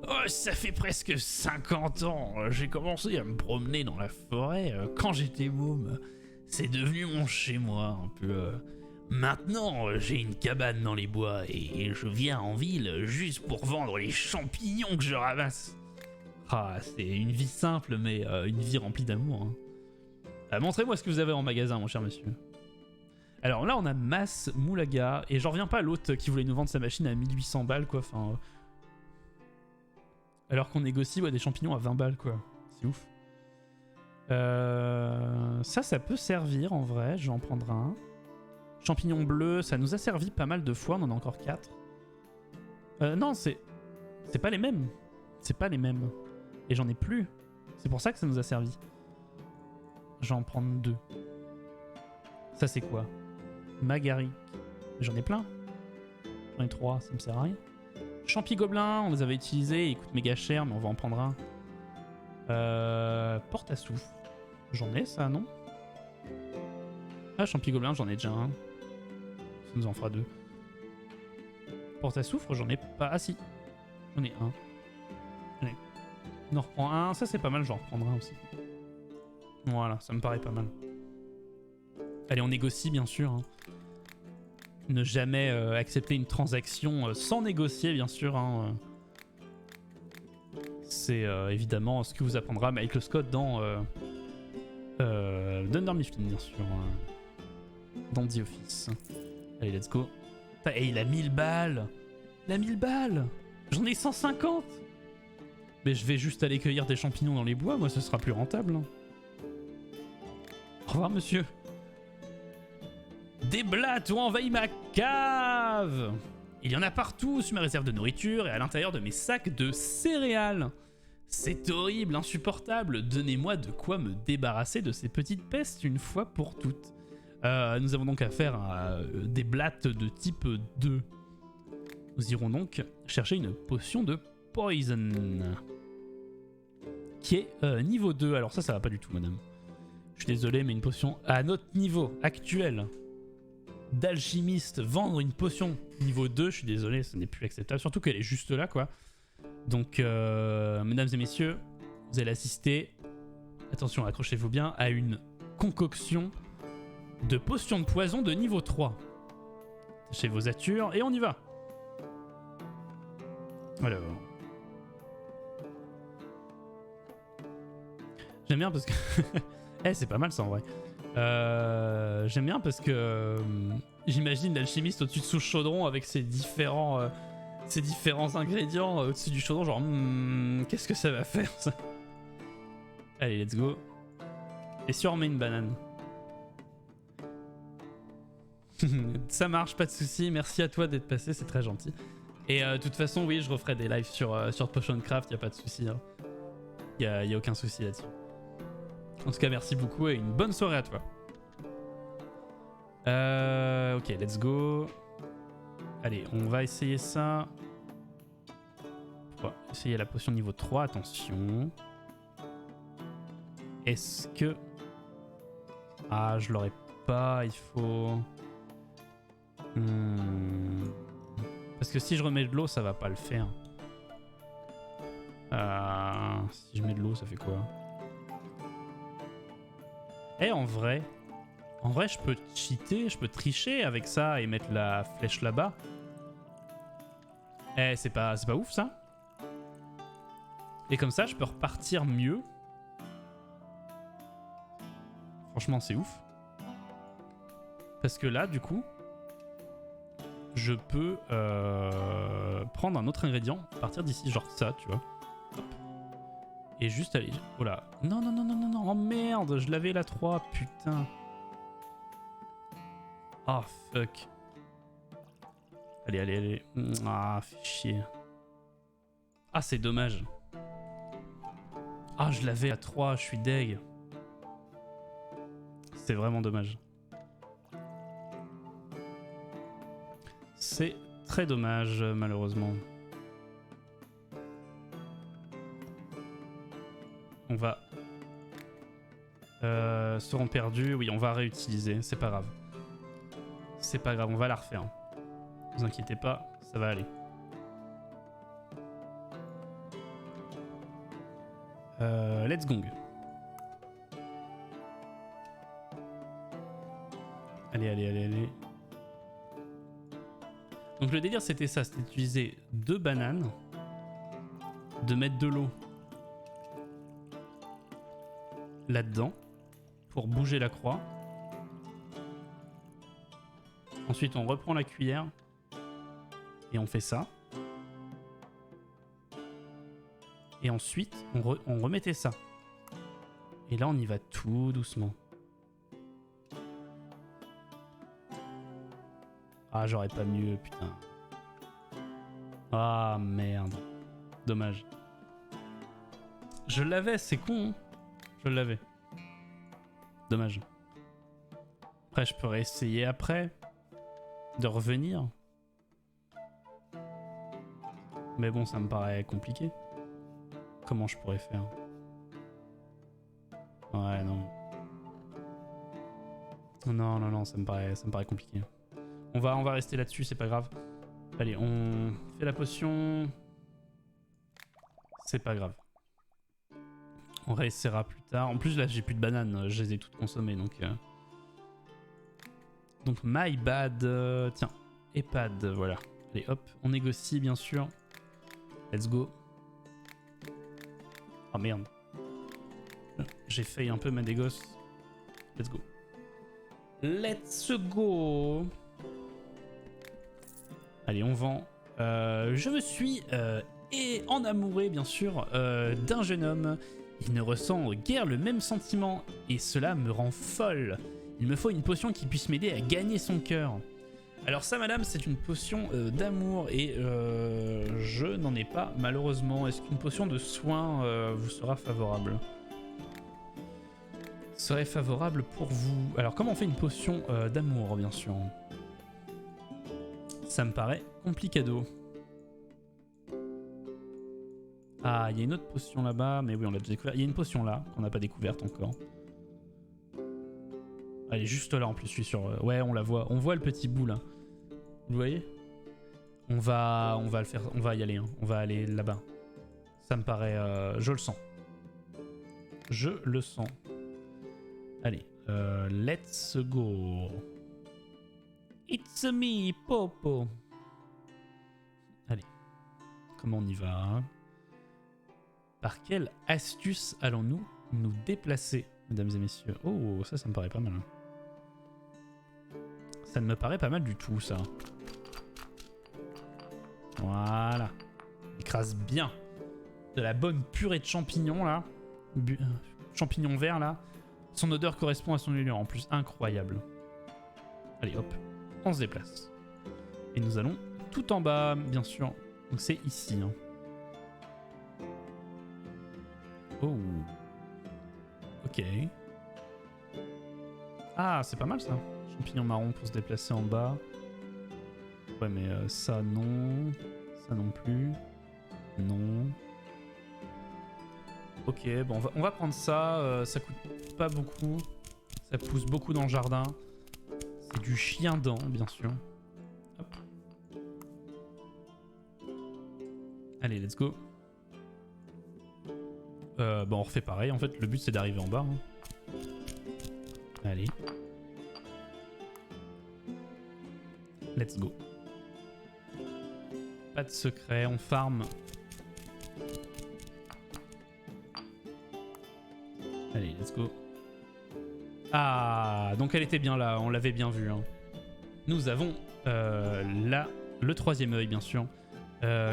Oh, ça fait presque 50 ans. J'ai commencé à me promener dans la forêt quand j'étais môme. C'est devenu mon chez-moi, un peu. Maintenant, j'ai une cabane dans les bois et je viens en ville juste pour vendre les champignons que je ramasse. Ah, c'est une vie simple, mais une vie remplie d'amour. Hein. Montrez-moi ce que vous avez en magasin, mon cher monsieur. Alors là, on a Mas Moulaga, et j'en reviens pas à l'autre qui voulait nous vendre sa machine à 1800 balles, quoi. Enfin, alors qu'on négocie des champignons à 20 balles, quoi. C'est ouf. Ça peut servir, en vrai. Je vais en prendre un. Champignons bleus, ça nous a servi pas mal de fois. On en a encore 4. Non, c'est pas les mêmes. C'est pas les mêmes. Et j'en ai plus. C'est pour ça que ça nous a servi. Je vais en prendre 2. Ça, c'est quoi? Magari. J'en ai plein. J'en ai 3, ça me sert à rien. Champi gobelin, on les avait utilisés, ils coûtent méga cher, mais on va en prendre un. Porte à souffle. J'en ai ça, non? Ah, champi gobelin, j'en ai déjà un. Ça nous en fera 2. Porte à souffle, j'en ai pas. Ah si, j'en ai un. Allez. On en reprend un, ça c'est pas mal, j'en reprendrai un aussi. Voilà, ça me paraît pas mal. Allez, on négocie bien sûr. Hein. Ne jamais accepter une transaction sans négocier, bien sûr. Hein. C'est évidemment ce que vous apprendra Michael Scott dans Dunder Mifflin, bien sûr. Dans The Office. Allez, let's go. Et il a 1000 balles. Il a 1000 balles. J'en ai 150. Mais je vais juste aller cueillir des champignons dans les bois. Moi, ce sera plus rentable. Au revoir, monsieur. Des blattes ont envahi ma cave. Il y en a partout sur ma réserve de nourriture et à l'intérieur de mes sacs de céréales. C'est horrible, insupportable. Donnez-moi de quoi me débarrasser de ces petites pestes une fois pour toutes. Nous avons donc affaire à des blattes de type 2. Nous irons donc chercher une potion de poison. Qui est niveau 2. Alors ça va pas du tout, madame. Je suis désolé, mais une potion à notre niveau actuel d'alchimiste, vendre une potion niveau 2, je suis désolé, ce n'est plus acceptable. Surtout qu'elle est juste là, quoi. Donc, mesdames et messieurs, vous allez assister, attention, accrochez-vous bien, à une concoction de potions de poison de niveau 3. Chez vos attures, et on y va. Alors. J'aime bien parce que... c'est pas mal ça en vrai. J'aime bien parce que j'imagine l'alchimiste au-dessus de sous chaudron avec ses différents ingrédients au-dessus du chaudron, genre qu'est-ce que ça va faire ça? Allez, let's go. Et si on remet une banane? Ça marche, pas de soucis. Merci à toi d'être passé, c'est très gentil. Et de toute façon, oui, je referai des lives sur Potion Craft, y a pas de soucis. Hein. Y a aucun souci là-dessus. En tout cas, merci beaucoup et une bonne soirée à toi. Ok, let's go. Allez, on va essayer ça. On va essayer la potion niveau 3, attention. Est-ce que... Ah, je l'aurais pas, il faut... Parce que si je remets de l'eau, ça va pas le faire. Si je mets de l'eau, ça fait quoi? En vrai, je peux cheater, je peux tricher avec ça et mettre la flèche là-bas. C'est pas ouf ça? Et comme ça, je peux repartir mieux. Franchement, c'est ouf. Parce que là, du coup, je peux prendre un autre ingrédient, partir d'ici, genre ça, tu vois. Hop. Et juste aller... Oh là. Non, non, non, non, non, non. Oh merde, je l'avais la 3, putain. Oh fuck. Allez, allez, allez. Ah, fais chier. Ah, c'est dommage. Ah, je l'avais à 3, je suis deg. C'est vraiment dommage. C'est très dommage, malheureusement. On va... seront perdus. Oui, on va réutiliser. C'est pas grave. C'est pas grave, on va la refaire. Ne vous inquiétez pas, ça va aller. Let's gong. Allez, allez, allez, allez. Donc le délire c'était ça, c'était d'utiliser 2 bananes, de mettre de l'eau là-dedans pour bouger la croix. Ensuite on reprend la cuillère et on fait ça. Et ensuite on remettait ça. Et là on y va tout doucement. Ah, j'aurais pas mieux, putain. Ah, merde. Dommage. Je l'avais, c'est con. Hein, je l'avais. Dommage. Après, je peux réessayer après. De revenir. Mais bon, ça me paraît compliqué. Comment je pourrais faire? Ouais, non. Non, non, non, ça me paraît compliqué. On va rester là-dessus, c'est pas grave. Allez, on fait la potion. C'est pas grave. On réessayera plus tard. En plus, là, j'ai plus de bananes. Je les ai toutes consommées, donc... Donc, my bad. Tiens, EHPAD, voilà. Allez, hop, on négocie, bien sûr. Let's go. Oh, merde. J'ai failli un peu ma dégosse. Let's go. Let's go. Allez, on vend. Je me suis enamouré, bien sûr, d'un jeune homme. Il ne ressent guère le même sentiment et cela me rend folle. Il me faut une potion qui puisse m'aider à gagner son cœur. Alors ça, madame, c'est une potion d'amour et je n'en ai pas, malheureusement. Est-ce qu'une potion de soin vous sera favorable? Serait favorable pour vous. Alors, comment on fait une potion d'amour, bien sûr? Ça me paraît complicado. Ah, il y a une autre potion là-bas, mais oui, on l'a déjà découvert. Il y a une potion là, qu'on n'a pas découverte encore. Elle est juste là en plus, je suis sûr. Ouais, on la voit. On voit le petit bout là. Vous voyez? On va le faire. On va y aller. Hein. On va aller là-bas. Ça me paraît... je le sens. Je le sens. Allez. Let's go. It's me, Popo. Allez. Comment on y va, hein? Par quelle astuce allons-nous nous déplacer, mesdames et messieurs? Oh, ça me paraît pas mal. Ça ne me paraît pas mal du tout, ça. Voilà. Écrase bien. De la bonne purée de champignons, là. Champignons verts, là. Son odeur correspond à son allure, en plus. Incroyable. Allez, hop. On se déplace. Et nous allons tout en bas, bien sûr. Donc c'est ici. Hein. Oh. Ok. Ah, c'est pas mal ça. Champignon marron pour se déplacer en bas. Ouais, mais ça non. Ça non plus. Non. Ok, bon, on va prendre ça. Ça coûte pas beaucoup. Ça pousse beaucoup dans le jardin. C'est du chien dent, bien sûr. Hop. Allez, let's go. Bon, on refait pareil. En fait, le but, c'est d'arriver en bas. Hein. Allez. Let's go. Pas de secret, on farm. Allez, let's go. Ah, donc elle était bien là, on l'avait bien vu. Hein. Nous avons Là, le troisième œil, bien sûr.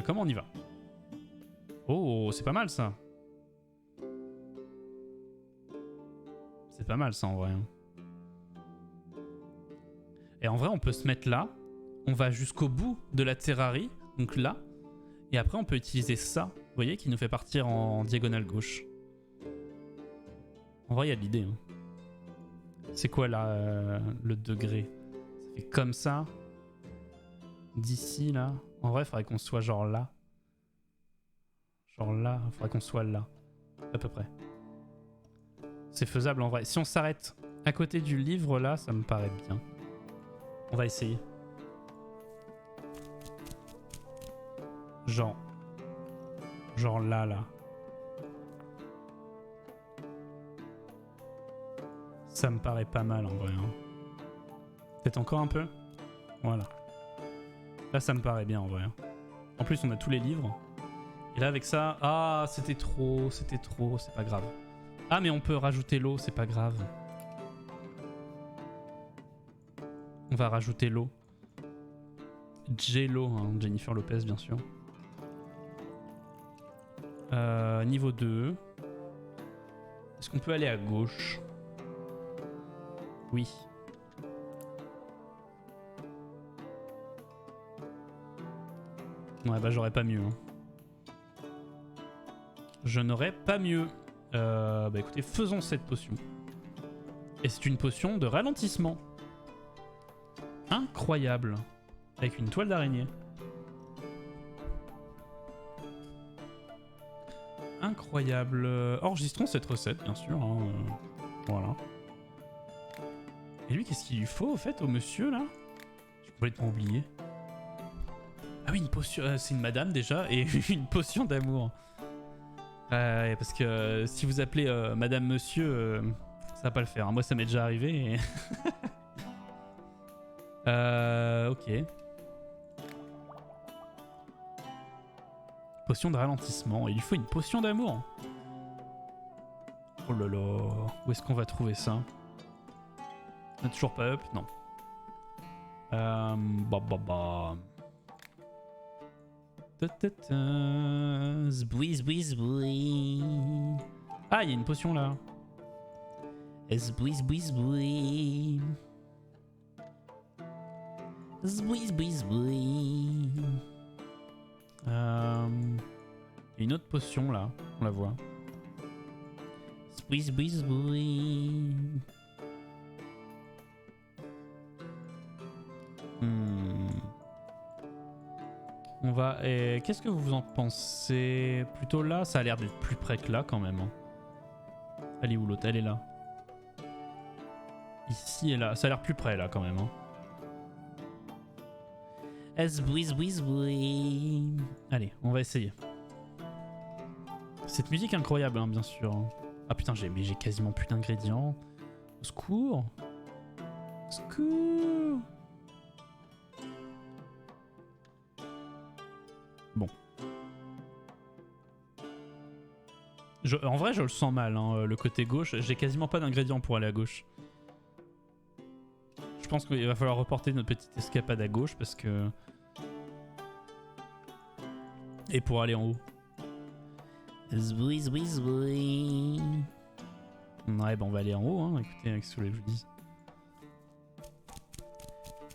Comment on y va? Oh, c'est pas mal ça. C'est pas mal ça en vrai. Et en vrai, on peut se mettre là. On va jusqu'au bout de la terrarie. Donc là. Et après, on peut utiliser ça. Vous voyez, qui nous fait partir en diagonale gauche. En vrai, il y a de l'idée. Hein. C'est quoi là, le degré? Ça fait comme ça. D'ici, là. En vrai, il faudrait qu'on soit genre là. Genre là, il faudrait qu'on soit là. À peu près. C'est faisable en vrai. Si on s'arrête à côté du livre là, ça me paraît bien. On va essayer. Genre là, là. Ça me paraît pas mal en vrai. Hein. Peut-être encore un peu. Voilà. Là, ça me paraît bien en vrai. En plus, on a tous les livres. Et là, avec ça... Ah, c'était trop, c'est pas grave. Ah, mais on peut rajouter l'eau, c'est pas grave. On va rajouter l'eau. J-Lo, hein, Jennifer Lopez, bien sûr. Niveau 2. Est-ce qu'on peut aller à gauche? Oui. Ouais, bah j'aurais pas mieux. Hein. Je n'aurais pas mieux. Bah écoutez, faisons cette potion. Et c'est une potion de ralentissement. Incroyable. Avec une toile d'araignée. Incroyable. Enregistrons cette recette, bien sûr. Hein. Voilà. Et lui, qu'est-ce qu'il lui faut, au fait, au monsieur, là? J'ai complètement oublié. Ah oui, une potion... c'est une madame, déjà, et une potion d'amour. Parce que si vous appelez madame, monsieur, ça va pas le faire. Hein. Moi, ça m'est déjà arrivé. Et... ok. Potion de ralentissement. Il lui faut une potion d'amour. Oh là là. Où est-ce qu'on va trouver ça? On n'a toujours pas up? Non. Zboui, zboui, zboui. Ah, il y a une potion là. Zboui, zboui, zboui. Zboui, zboui, zboui. Il y a une autre potion là, on la voit. Zboui, zboui, zboui. On va... Qu'est-ce que vous en pensez? Plutôt là? Ça a l'air d'être plus près que là quand même. Hein. Elle est où l'autre? Elle est là. Ici et là. Ça a l'air plus près là quand même. Hein. Allez, on va essayer. Cette musique incroyable, hein, bien sûr. Ah putain, j'ai quasiment plus d'ingrédients. Au secours. Au secours. Bon. En vrai, je le sens mal, hein, le côté gauche. J'ai quasiment pas d'ingrédients pour aller à gauche. Je pense qu'il va falloir reporter notre petite escapade à gauche parce que... Et pour aller en haut. Zboui, zboui, zboui. Ouais, bah on va aller en haut, hein. Écoutez, avec ce que je vous dis.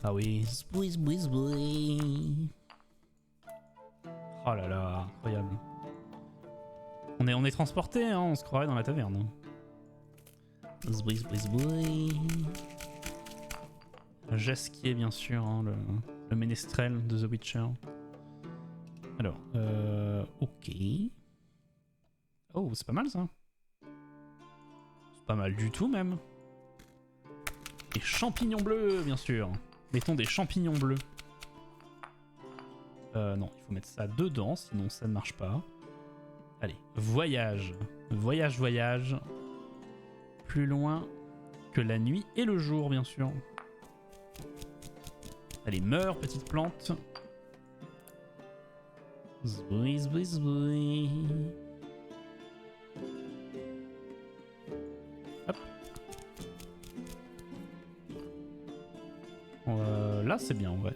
Ah oui. Zboui, zboui, zboui. Oh là là, incroyable. On est transporté, hein, on se croirait dans la taverne. Zboui, zboui, zboui. Jasquier, bien sûr, hein, le ménestrel de The Witcher. Alors, ok. Oh, c'est pas mal ça. C'est pas mal du tout même. Des champignons bleus, bien sûr. Mettons des champignons bleus. Non, il faut mettre ça dedans, sinon ça ne marche pas. Allez, voyage. Voyage, voyage. Plus loin que la nuit et le jour, bien sûr. Allez, meurs, petite plante. Zboui, zboui, zboui. Hop. Là, c'est bien, en vrai.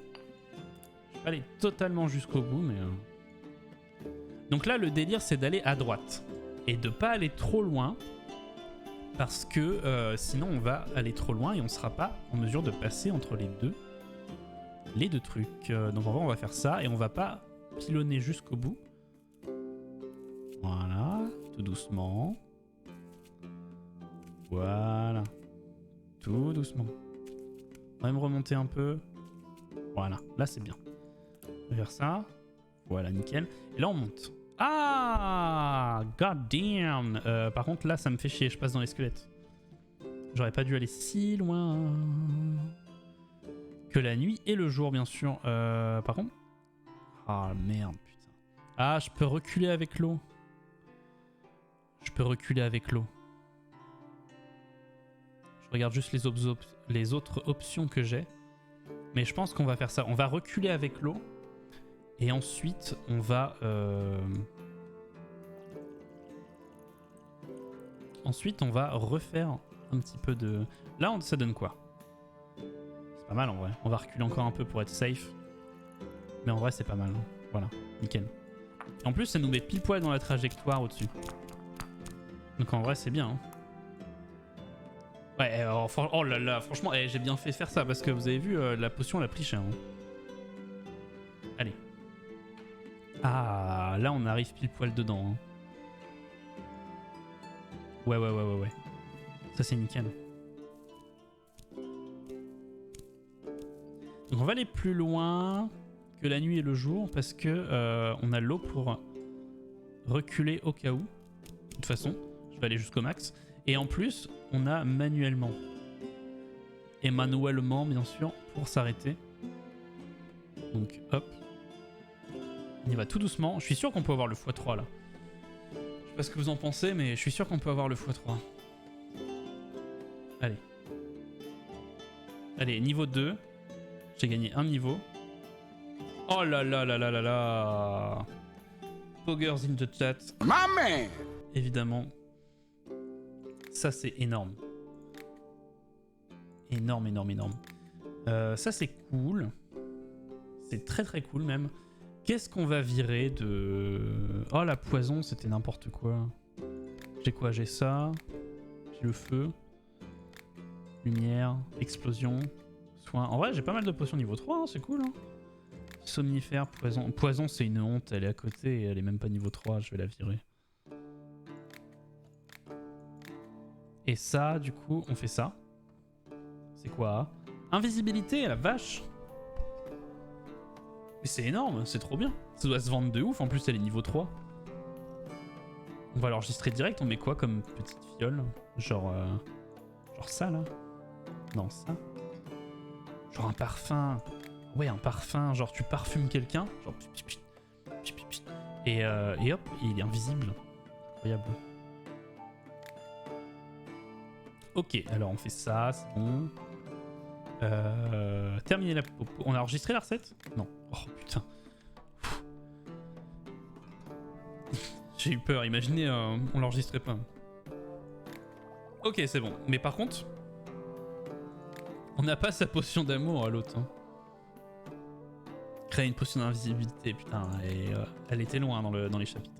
pas aller totalement jusqu'au bout, mais... Donc là, le délire, c'est d'aller à droite. Et de pas aller trop loin. Parce que sinon, on va aller trop loin et on sera pas en mesure de passer entre les deux trucs. Donc en vrai, on va faire ça et on va pas pilonner jusqu'au bout. Voilà, tout doucement. Voilà. Tout doucement. On va même remonter un peu. Voilà, là c'est bien. On va faire ça. Voilà, nickel. Et là on monte. Ah, god damn. Par contre là ça me fait chier, je passe dans les squelettes. J'aurais pas dû aller si loin. Que la nuit et le jour bien sûr. Par contre... Ah merde, putain. Ah, je peux reculer avec l'eau. Je peux reculer avec l'eau. Je regarde juste les autres options que j'ai. Mais je pense qu'on va faire ça. On va reculer avec l'eau. Et ensuite, on va... Ensuite, on va refaire un petit peu de... Là, ça donne quoi? C'est pas mal en vrai. On va reculer encore un peu pour être safe. Mais en vrai, c'est pas mal. Voilà, nickel. En plus, ça nous met pile poil dans la trajectoire au-dessus. Donc en vrai, c'est bien. Hein. Ouais, oh là là, franchement, j'ai bien fait faire ça parce que vous avez vu, la potion, elle a pris cher. Hein. Allez. Ah, là, on arrive pile poil dedans. Hein. Ouais. Ça, c'est nickel. Donc on va aller plus loin que la nuit et le jour parce que on a l'eau pour reculer au cas où. De toute façon, je vais aller jusqu'au max. Et en plus, on a manuellement. Et manuellement, bien sûr, pour s'arrêter. Donc, hop. On y va tout doucement. Je suis sûr qu'on peut avoir le x3 là. Je sais pas ce que vous en pensez, mais je suis sûr qu'on peut avoir le x3. Allez. Allez, niveau 2. J'ai gagné un niveau. Oh là là là là là là. Poggers in the chat. Maman! Évidemment. Ça, c'est énorme. Énorme. Ça, c'est cool. C'est très très cool même. Qu'est-ce qu'on va virer de... Oh, la poison, c'était n'importe quoi. J'ai quoi? J'ai ça. J'ai le feu. Lumière. Explosion. Soin. En vrai, j'ai pas mal de potions niveau 3, hein, c'est cool. Hein. Somnifère, poison. Poison, c'est une honte. Elle est à côté et elle est même pas niveau 3. Je vais la virer. Et ça, du coup, on fait ça. C'est quoi? Invisibilité, la vache. Mais c'est énorme, c'est trop bien. Ça doit se vendre de ouf, en plus elle est niveau 3. On va l'enregistrer direct, on met quoi comme petite fiole? Genre ça là? Non, ça. Genre un parfum. Ouais, un parfum, genre tu parfumes quelqu'un. Genre... Et hop, il est invisible. Incroyable. Ok, alors on fait ça, c'est bon. Terminer la popo. On a enregistré la recette? Non. Oh putain. J'ai eu peur, imaginez, on l'enregistrait pas. Ok, c'est bon. Mais par contre, on n'a pas sa potion d'amour à l'autre. Hein. Créer une potion d'invisibilité, putain, et, elle était loin dans les chapitres.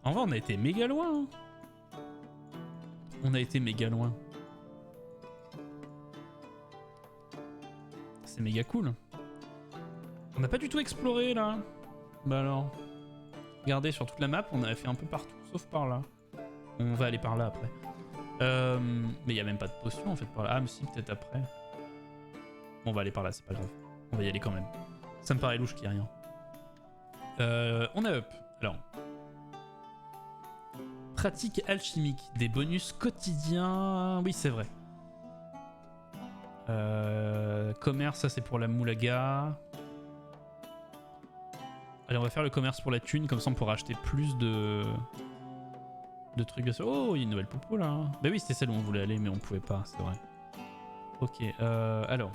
En vrai, on a été méga loin. Hein. On a été méga loin. C'est méga cool. On n'a pas du tout exploré là. Bah alors. Regardez sur toute la map, on a fait un peu partout, sauf par là. On va aller par là après. Mais il n'y a même pas de potion en fait par là. Ah mais si, peut-être après. Bon, on va aller par là, c'est pas grave. On va y aller quand même. Ça me paraît louche qu'il n'y ait rien. On a up. Alors. Pratique alchimique. Des bonus quotidiens. Oui, c'est vrai. Commerce, ça c'est pour la moulaga. Allez, on va faire le commerce pour la thune, comme ça on pourra acheter plus de trucs. Oh, il y a une nouvelle popo là. Bah oui, c'était celle où on voulait aller, mais on pouvait pas, c'est vrai. Ok, alors.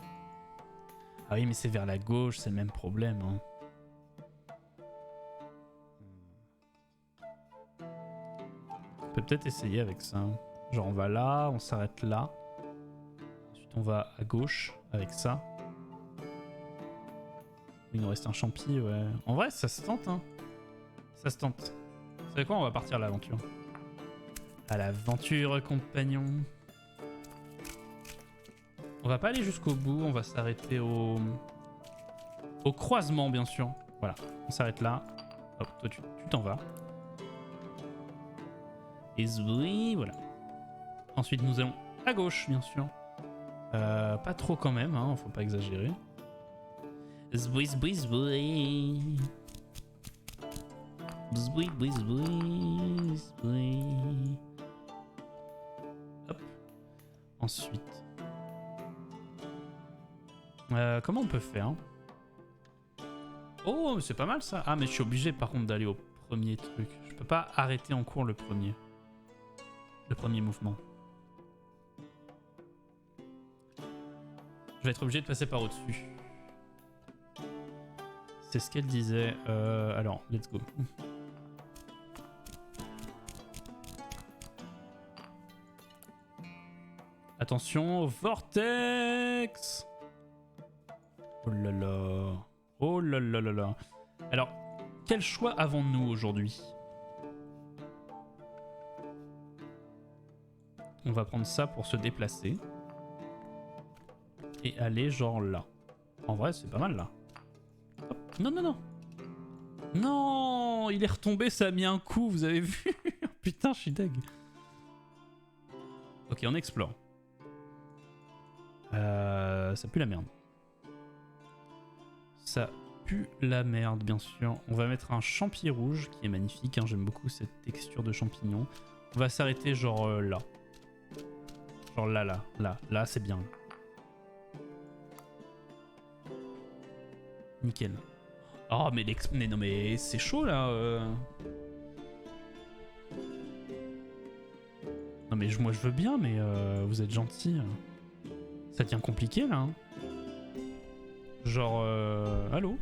Ah oui, mais c'est vers la gauche, c'est le même problème. Hein. On peut peut-être essayer avec ça. Genre on va là, on s'arrête là. Ensuite on va à gauche avec ça. Il nous reste un champi, ouais. En vrai, ça se tente, hein. Ça se tente. Vous savez quoi, on va partir à l'aventure. À l'aventure, compagnon. On va pas aller jusqu'au bout, on va s'arrêter au croisement, bien sûr. Voilà, on s'arrête là. Hop, toi, tu t'en vas. Et zboui, voilà. Ensuite, nous allons à gauche, bien sûr. Pas trop quand même, hein, faut pas exagérer. Zboui, zboui, zboui. Zboui, zboui, zboui, zboui. Hop. Ensuite. Comment on peut faire? Oh, c'est pas mal ça. Ah, mais je suis obligé par contre d'aller au premier truc. Je peux pas arrêter en cours le premier. Le premier mouvement. Je vais être obligé de passer par au-dessus. C'est ce qu'elle disait. Alors, let's go. Attention, vortex! Oh là là. Oh là là là là. Alors, quel choix avons-nous aujourd'hui? On va prendre ça pour se déplacer. Et aller genre là. En vrai, c'est pas mal là. Hop. Non, non, non. Non, il est retombé, ça a mis un coup, vous avez vu? Putain, je suis deg. Ok, on explore. Ça pue la merde. Ça pue la merde, bien sûr. On va mettre un champi rouge, qui est magnifique. Hein, j'aime beaucoup cette texture de champignon. On va s'arrêter genre là. Genre là, là, là. Là, c'est bien. Nickel. Oh, mais non, mais c'est chaud, là. Non, mais moi, je veux bien, mais vous êtes gentil. Ça devient compliqué, là. Hein. Genre, allô?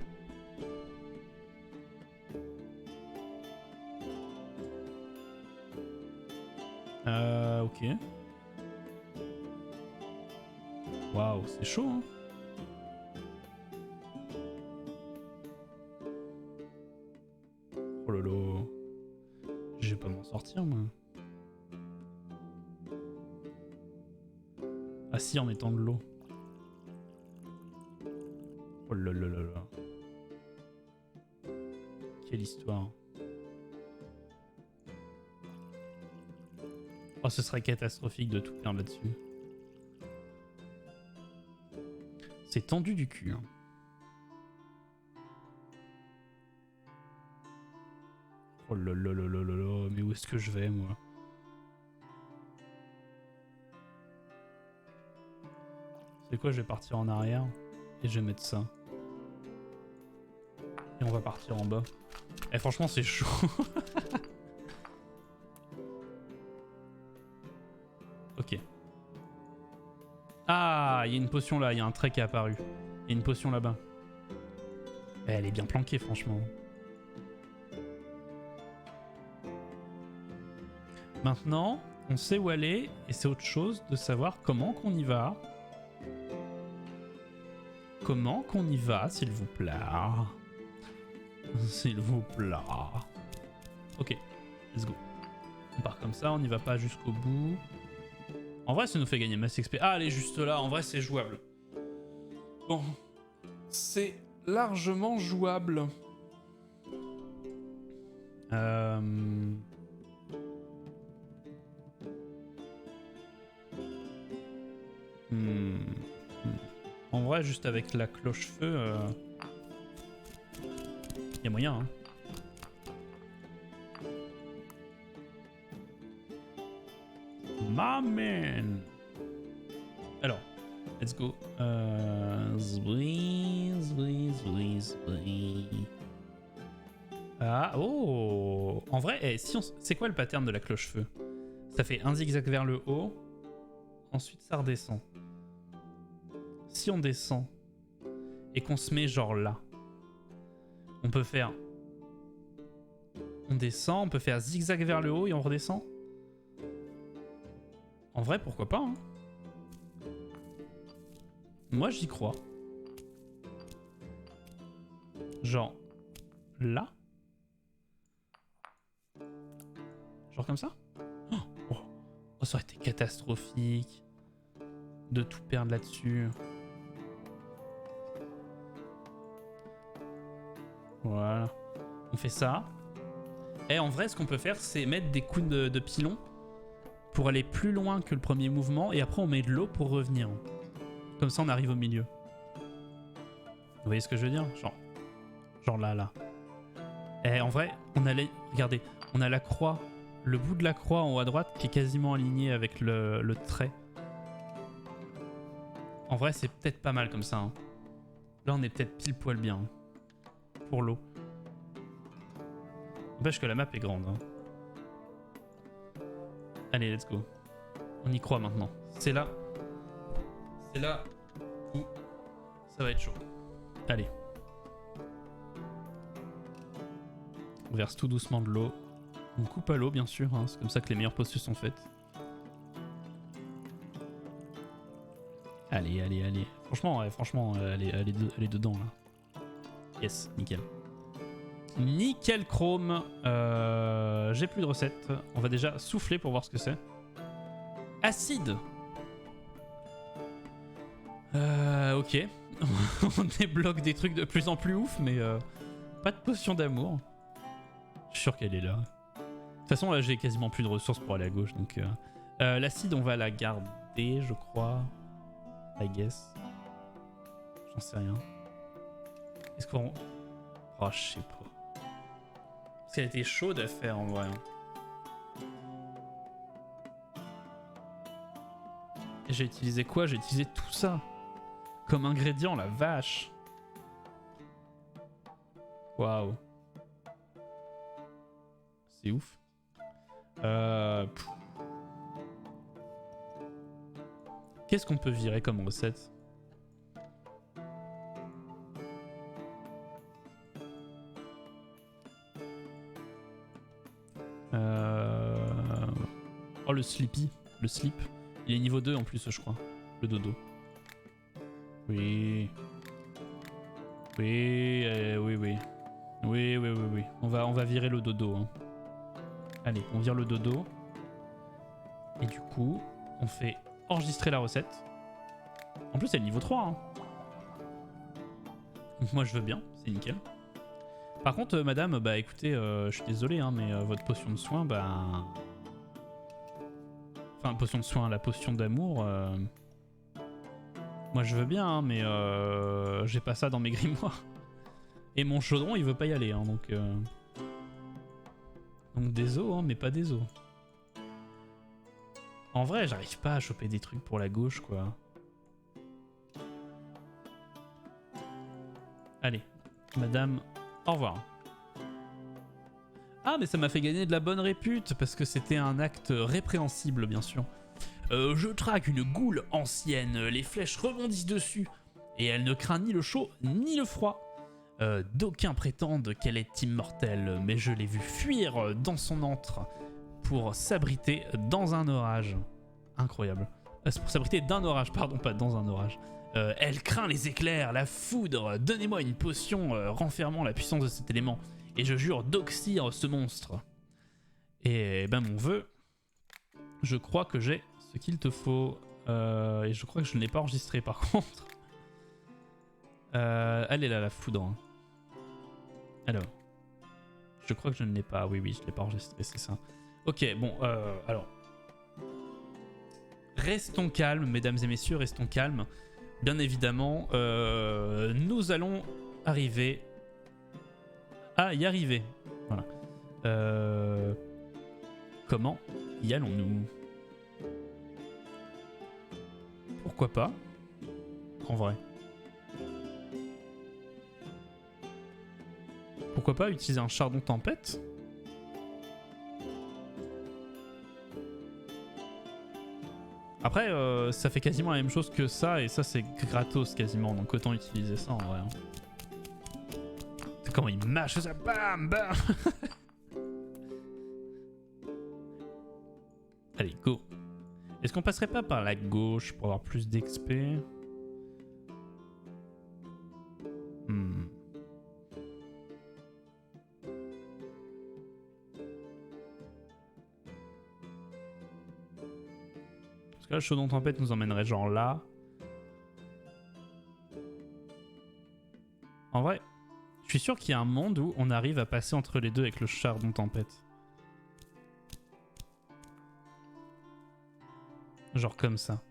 Ok. Waouh, c'est chaud, hein. Oh lolo. Je vais pas m'en sortir, moi. Ah si, en mettant de l'eau. Oh là là là là. Quelle histoire. Oh, ce serait catastrophique de tout perdre là-dessus. C'est tendu du cul. Hein. Oh là là là là là là. Mais où est-ce que je vais, moi? C'est quoi, je vais partir en arrière et je vais mettre ça. Et on va partir en bas. Eh, franchement, c'est chaud. Ok. Ah, il y a une potion là, il y a un trait qui est apparu. Il y a une potion là-bas. Elle est bien planquée, franchement. Maintenant, on sait où aller et c'est autre chose de savoir comment qu'on y va. Comment qu'on y va, s'il vous plaît. S'il vous plaît. Ok, let's go. On part comme ça, on n'y va pas jusqu'au bout. En vrai, ça nous fait gagner masse XP. Ah, elle est juste là, en vrai, c'est jouable. Bon, c'est largement jouable. En vrai, juste avec la cloche-feu, y a moyen, hein. My man. Alors, let's go. Ah, oh. En vrai, si on... c'est quoi le pattern de la cloche-feu? Ça fait un zigzag vers le haut. Ensuite, ça redescend. Si on descend et qu'on se met genre là, on peut faire... On descend, on peut faire zigzag vers le haut et on redescend. En vrai, pourquoi pas, hein. Moi, j'y crois. Genre là. Genre comme ça. Oh, ça aurait été catastrophique de tout perdre là-dessus. Voilà. On fait ça. Et en vrai, ce qu'on peut faire, c'est mettre des coups de pilon pour aller plus loin que le premier mouvement. Et après, on met de l'eau pour revenir. Comme ça, on arrive au milieu. Vous voyez ce que je veux dire? Genre là. Et en vrai, on a regardez, on a la croix, le bout de la croix en haut à droite qui est quasiment aligné avec le trait. En vrai, c'est peut-être pas mal comme ça. Hein. Là, on est peut-être pile poil bien. Hein, pour l'eau. N'empêche que la map est grande. Hein. Allez, let's go. On y croit maintenant. C'est là. C'est là où ça va être chaud. Allez. On verse tout doucement de l'eau. On coupe à l'eau, bien sûr. Hein. C'est comme ça que les meilleures postures sont faites. Allez. Franchement, elle est dedans, là. Yes, nickel. Nickel chrome. J'ai plus de recettes. On va déjà souffler pour voir ce que c'est. Acide. Ok. On débloque des trucs de plus en plus ouf, mais pas de potion d'amour. Je suis sûr qu'elle est là. De toute façon, là, j'ai quasiment plus de ressources pour aller à gauche. Donc, l'acide, on va la garder, je crois. I guess. J'en sais rien. Est-ce qu'on... Oh, je sais pas. Parce qu'elle était chaude à faire en vrai. Et j'ai utilisé quoi? J'ai utilisé tout ça. Comme ingrédient, la vache. Waouh. C'est ouf. Qu'est-ce qu'on peut virer comme recette? Oh, le Sleepy. Le Sleep. Il est niveau 2 en plus, je crois. Le dodo. Oui. Oui. Oui. On va virer le dodo. Hein. Allez, on vire le dodo. Et du coup, on fait enregistrer la recette. En plus, elle est niveau 3. Hein. Donc moi, je veux bien. C'est nickel. Par contre, madame, bah écoutez, je suis désolé, hein, mais votre potion de soin, bah... Enfin, potion de soin, la potion d'amour... Moi, je veux bien, hein, mais j'ai pas ça dans mes grimoires. Et mon chaudron, il veut pas y aller, hein, donc... Donc des os, hein, mais pas des os. En vrai, j'arrive pas à choper des trucs pour la gauche, quoi. Allez, madame, au revoir. Ah, mais ça m'a fait gagner de la bonne répute, parce que c'était un acte répréhensible, bien sûr. Je traque une goule ancienne, les flèches rebondissent dessus, et elle ne craint ni le chaud ni le froid. D'aucuns prétendent qu'elle est immortelle, mais je l'ai vue fuir dans son antre pour s'abriter dans un orage. Incroyable. C'est pour s'abriter d'un orage, pardon, pas dans un orage. Elle craint les éclairs, la foudre. Donnez-moi une potion renfermant la puissance de cet élément, et je jure d'oxyre ce monstre. Et ben mon vœu, je crois que j'ai ce qu'il te faut. Et je crois que je ne l'ai pas enregistré par contre. Elle est là, la foudre. Hein. Alors. Je crois que je ne l'ai pas. Oui, je ne l'ai pas enregistré, c'est ça. Ok, bon, alors. Restons calmes, mesdames et messieurs, restons calmes. Bien évidemment, nous allons arriver à y arriver. Voilà. Comment y allons-nous? Pourquoi pas? En vrai. Pourquoi pas utiliser un chardon tempête? Après, ça fait quasiment la même chose que ça, et ça c'est gratos quasiment, donc autant utiliser ça en vrai. C'est comment il mâche ça, bam bam. Allez, go. Est-ce qu'on passerait pas par la gauche pour avoir plus d'XP? que là, le chaudron tempête nous emmènerait genre là. En vrai, je suis sûr qu'il y a un monde où on arrive à passer entre les deux avec le chardon tempête. Genre comme ça.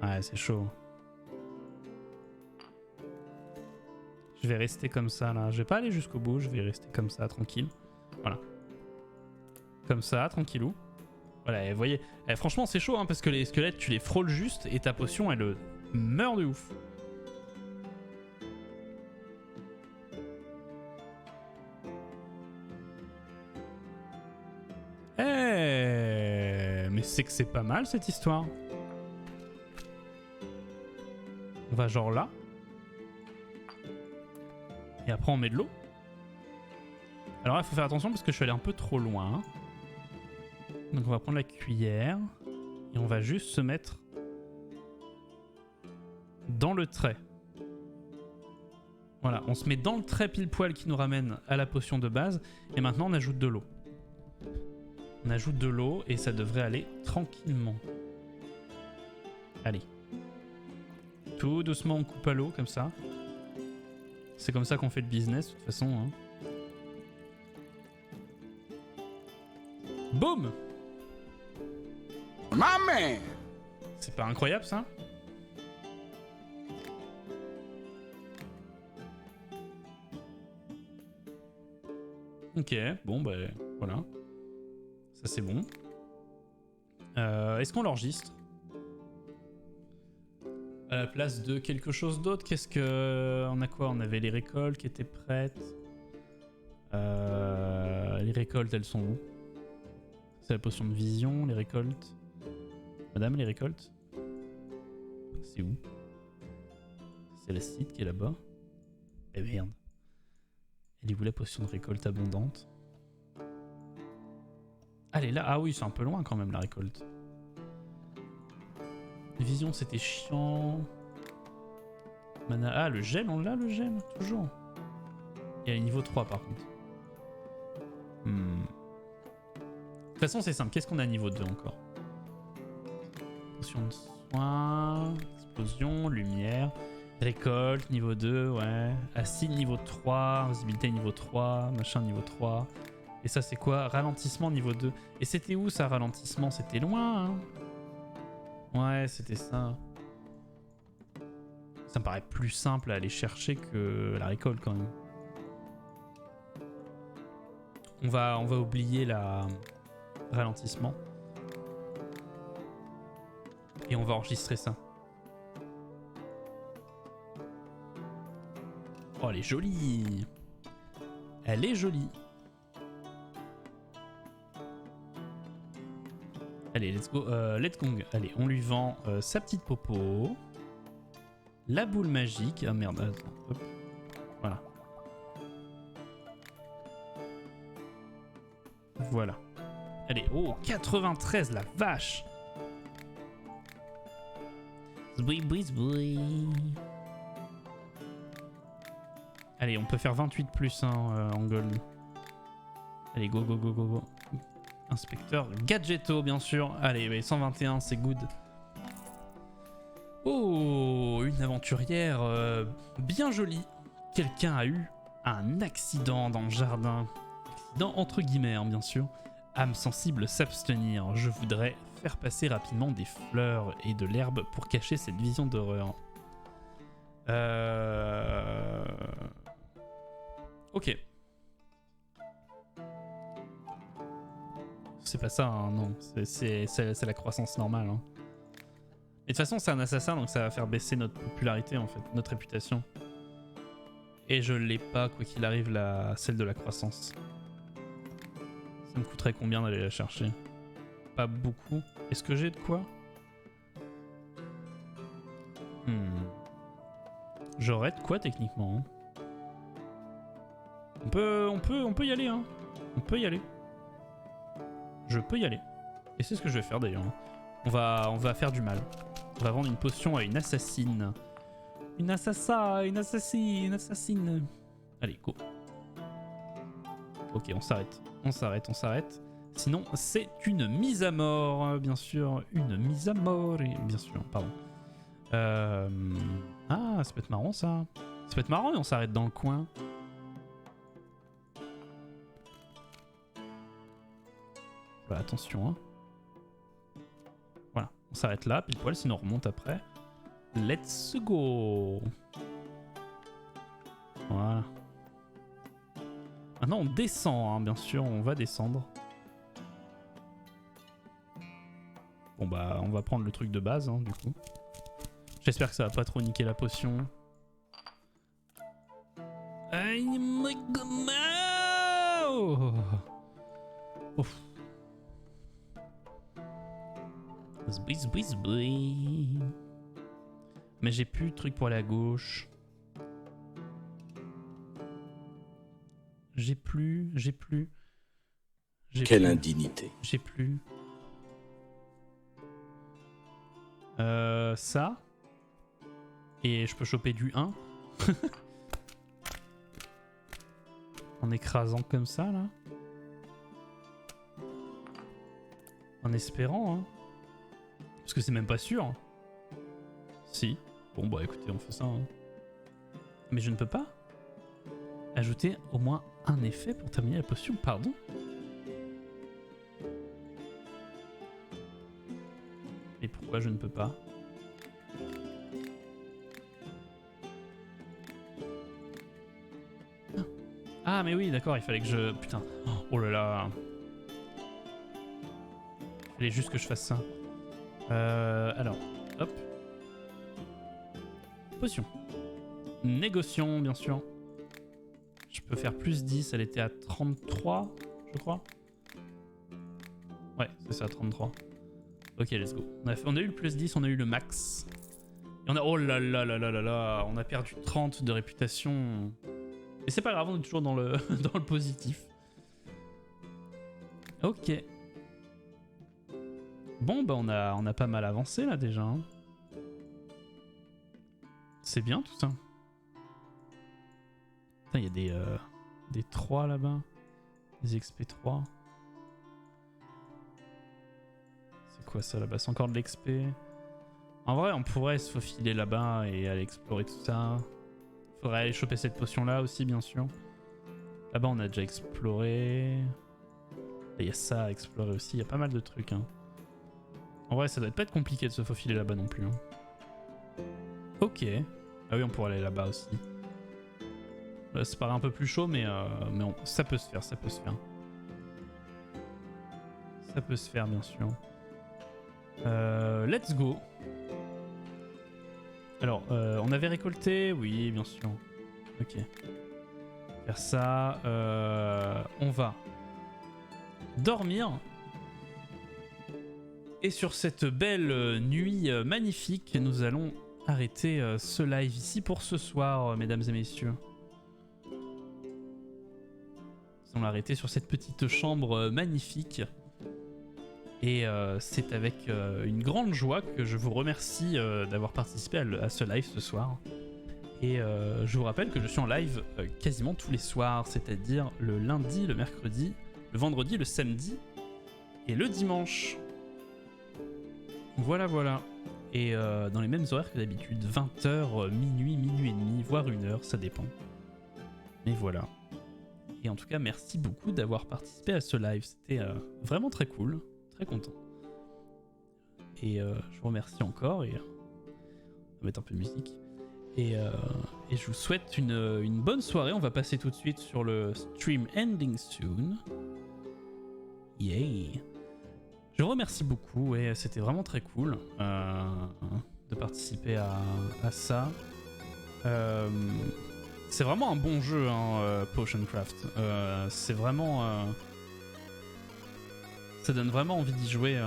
Ouais, c'est chaud. Je vais rester comme ça là. Je vais pas aller jusqu'au bout, je vais rester comme ça, tranquille. Voilà. Comme ça, tranquillou. Voilà, et vous voyez. Franchement, c'est chaud hein, parce que les squelettes, tu les frôles juste et ta potion, elle meurt de ouf. Mais c'est que c'est pas mal cette histoire. On va genre là. Et après on met de l'eau. Alors là il faut faire attention parce que je suis allé un peu trop loin. Donc on va prendre la cuillère. Et on va juste se mettre dans le trait. Voilà, on se met dans le trait pile poil qui nous ramène à la potion de base. Et maintenant on ajoute de l'eau. On ajoute de l'eau et ça devrait aller tranquillement. Allez. Tout doucement on coupe à l'eau comme ça. C'est comme ça qu'on fait le business de toute façon. Hein. Boum! Maman! C'est pas incroyable ça? Ok, bon bah voilà. Ça c'est bon. Est-ce qu'on l'enregistre? À la place de quelque chose d'autre, qu'est-ce que... On a quoi? On avait les récoltes qui étaient prêtes. Les récoltes, elles sont où? C'est la potion de vision, les récoltes. Madame, les récoltes? C'est où? C'est la site qui est là-bas. Eh merde. Elle est où la potion de récolte abondante? Elle est là. Ah oui, c'est un peu loin quand même la récolte. Vision, c'était chiant. Mana... Ah, le gel, on l'a le gel, toujours. Il y a le niveau 3 par contre. De toute façon, c'est simple. Qu'est-ce qu'on a niveau 2 encore? Potion de soin, explosion, lumière, récolte, niveau 2, ouais. Acide, niveau 3, invisibilité, niveau 3, machin, niveau 3. Et ça, c'est quoi? Ralentissement, niveau 2. Et c'était où ça, ralentissement? C'était loin, hein? Ouais, c'était ça. Ça me paraît plus simple à aller chercher que la récolte quand même. On va oublier la ralentissement. Et on va enregistrer ça. Oh, elle est jolie. Elle est jolie. Allez, let's go. Let's go. Allez, on lui vend sa petite popo. La boule magique. Ah merde, attends. Hop. Voilà. Voilà. Allez, oh, 93, la vache. Zboui, boui, zboui. Allez, on peut faire 28 plus en gold. Allez, go, go, go, go, go. Inspecteur Gadgetto, bien sûr. Allez, 121, c'est good. Oh, une aventurière bien jolie. Quelqu'un a eu un accident dans le jardin. Accident entre guillemets, hein, bien sûr. Âme sensible s'abstenir. Je voudrais faire passer rapidement des fleurs et de l'herbe pour cacher cette vision d'horreur. Ok. C'est pas ça, hein, non. C'est la croissance normale. Hein. Et de toute façon, c'est un assassin, donc ça va faire baisser notre popularité, en fait, notre réputation. Et je l'ai pas, quoi qu'il arrive, celle de la croissance. Ça me coûterait combien d'aller la chercher? Pas beaucoup. Est-ce que j'ai de quoi? J'aurais de quoi, techniquement. Hein. On peut y aller, hein. On peut y aller. Je peux y aller. Et c'est ce que je vais faire d'ailleurs. On va faire du mal. On va vendre une potion à une assassine. Une assassine. Allez, go. Ok, on s'arrête. On s'arrête. Sinon, c'est une mise à mort, bien sûr. Une mise à mort, et bien sûr, pardon. Ah, ça peut être marrant, ça. Ça peut être marrant, et on s'arrête dans le coin. Voilà, attention, hein. Voilà, on s'arrête là, pile poil, sinon on remonte après. Let's go. Voilà. Maintenant, on descend, hein, bien sûr, on va descendre. Bon bah on va prendre le truc de base hein, du coup. J'espère que ça va pas trop niquer la potion. Ouf. Mais j'ai plus de truc pour aller à gauche. J'ai plus. Quelle indignité. J'ai plus. Ça. Et je peux choper du 1. En écrasant comme ça, là. En espérant, hein. Parce que c'est même pas sûr. Si. Bon, bah écoutez, on fait ça. Hein. Mais je ne peux pas ajouter au moins un effet pour terminer la potion, pardon. Et pourquoi je ne peux pas? Ah mais oui d'accord, il fallait que je... Putain, oh là là. Il fallait juste que je fasse ça. Alors, hop. Potion. Négociant bien sûr. Je peux faire plus 10, elle était à 33 je crois. Ouais, c'est ça, 33. Ok, let's go. On a eu le plus 10, on a eu le max. Et on a... Oh là là là là là là. On a perdu 30 de réputation. Et c'est pas grave, on est toujours dans le, dans le positif. Ok. Bon, bah on a pas mal avancé là déjà. Hein. C'est bien tout ça. Il y a des 3 là-bas. Des XP 3. C'est quoi ça là-bas? C'est encore de l'XP. En vrai, on pourrait se faufiler là-bas et aller explorer tout ça. Faudrait aller choper cette potion là aussi, bien sûr. Là-bas, on a déjà exploré. Il y a ça à explorer aussi. Il y a pas mal de trucs. Hein. En vrai, ça doit pas être compliqué de se faufiler là-bas non plus. Hein. Ok. Ah oui, on pourrait aller là-bas aussi. Là, ça paraît un peu plus chaud, mais ça peut se faire, ça peut se faire. Ça peut se faire, bien sûr. Let's go. Alors, on avait récolté, oui, bien sûr. Ok. Faire ça. On va dormir. Et sur cette belle nuit magnifique, nous allons arrêter ce live ici pour ce soir, mesdames et messieurs. Nous allons l'arrêter sur cette petite chambre magnifique. Et c'est avec une grande joie que je vous remercie d'avoir participé à ce live ce soir. Et je vous rappelle que je suis en live quasiment tous les soirs, c'est-à-dire le lundi, le mercredi, le vendredi, le samedi et le dimanche. Voilà, voilà. Et dans les mêmes horaires que d'habitude, 20h, minuit, minuit et demi, voire 1h, ça dépend. Mais voilà. Et en tout cas, merci beaucoup d'avoir participé à ce live. C'était vraiment très cool. Très content. Et je vous remercie encore. Et on va mettre un peu de musique. Et je vous souhaite une bonne soirée. On va passer tout de suite sur le stream ending soon. Yay! Je vous remercie beaucoup. Et c'était vraiment très cool de participer à ça. C'est vraiment un bon jeu, hein, Potioncraft. C'est vraiment... ça donne vraiment envie d'y jouer.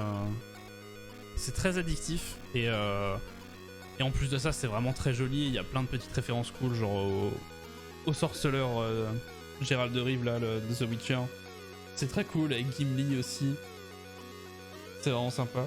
C'est très addictif. Et en plus de ça, c'est vraiment très joli. Il y a plein de petites références cool, genre au sorceleur Gérald de Rive, là, de The Witcher. C'est très cool, avec Gimli aussi. C'est vraiment sympa.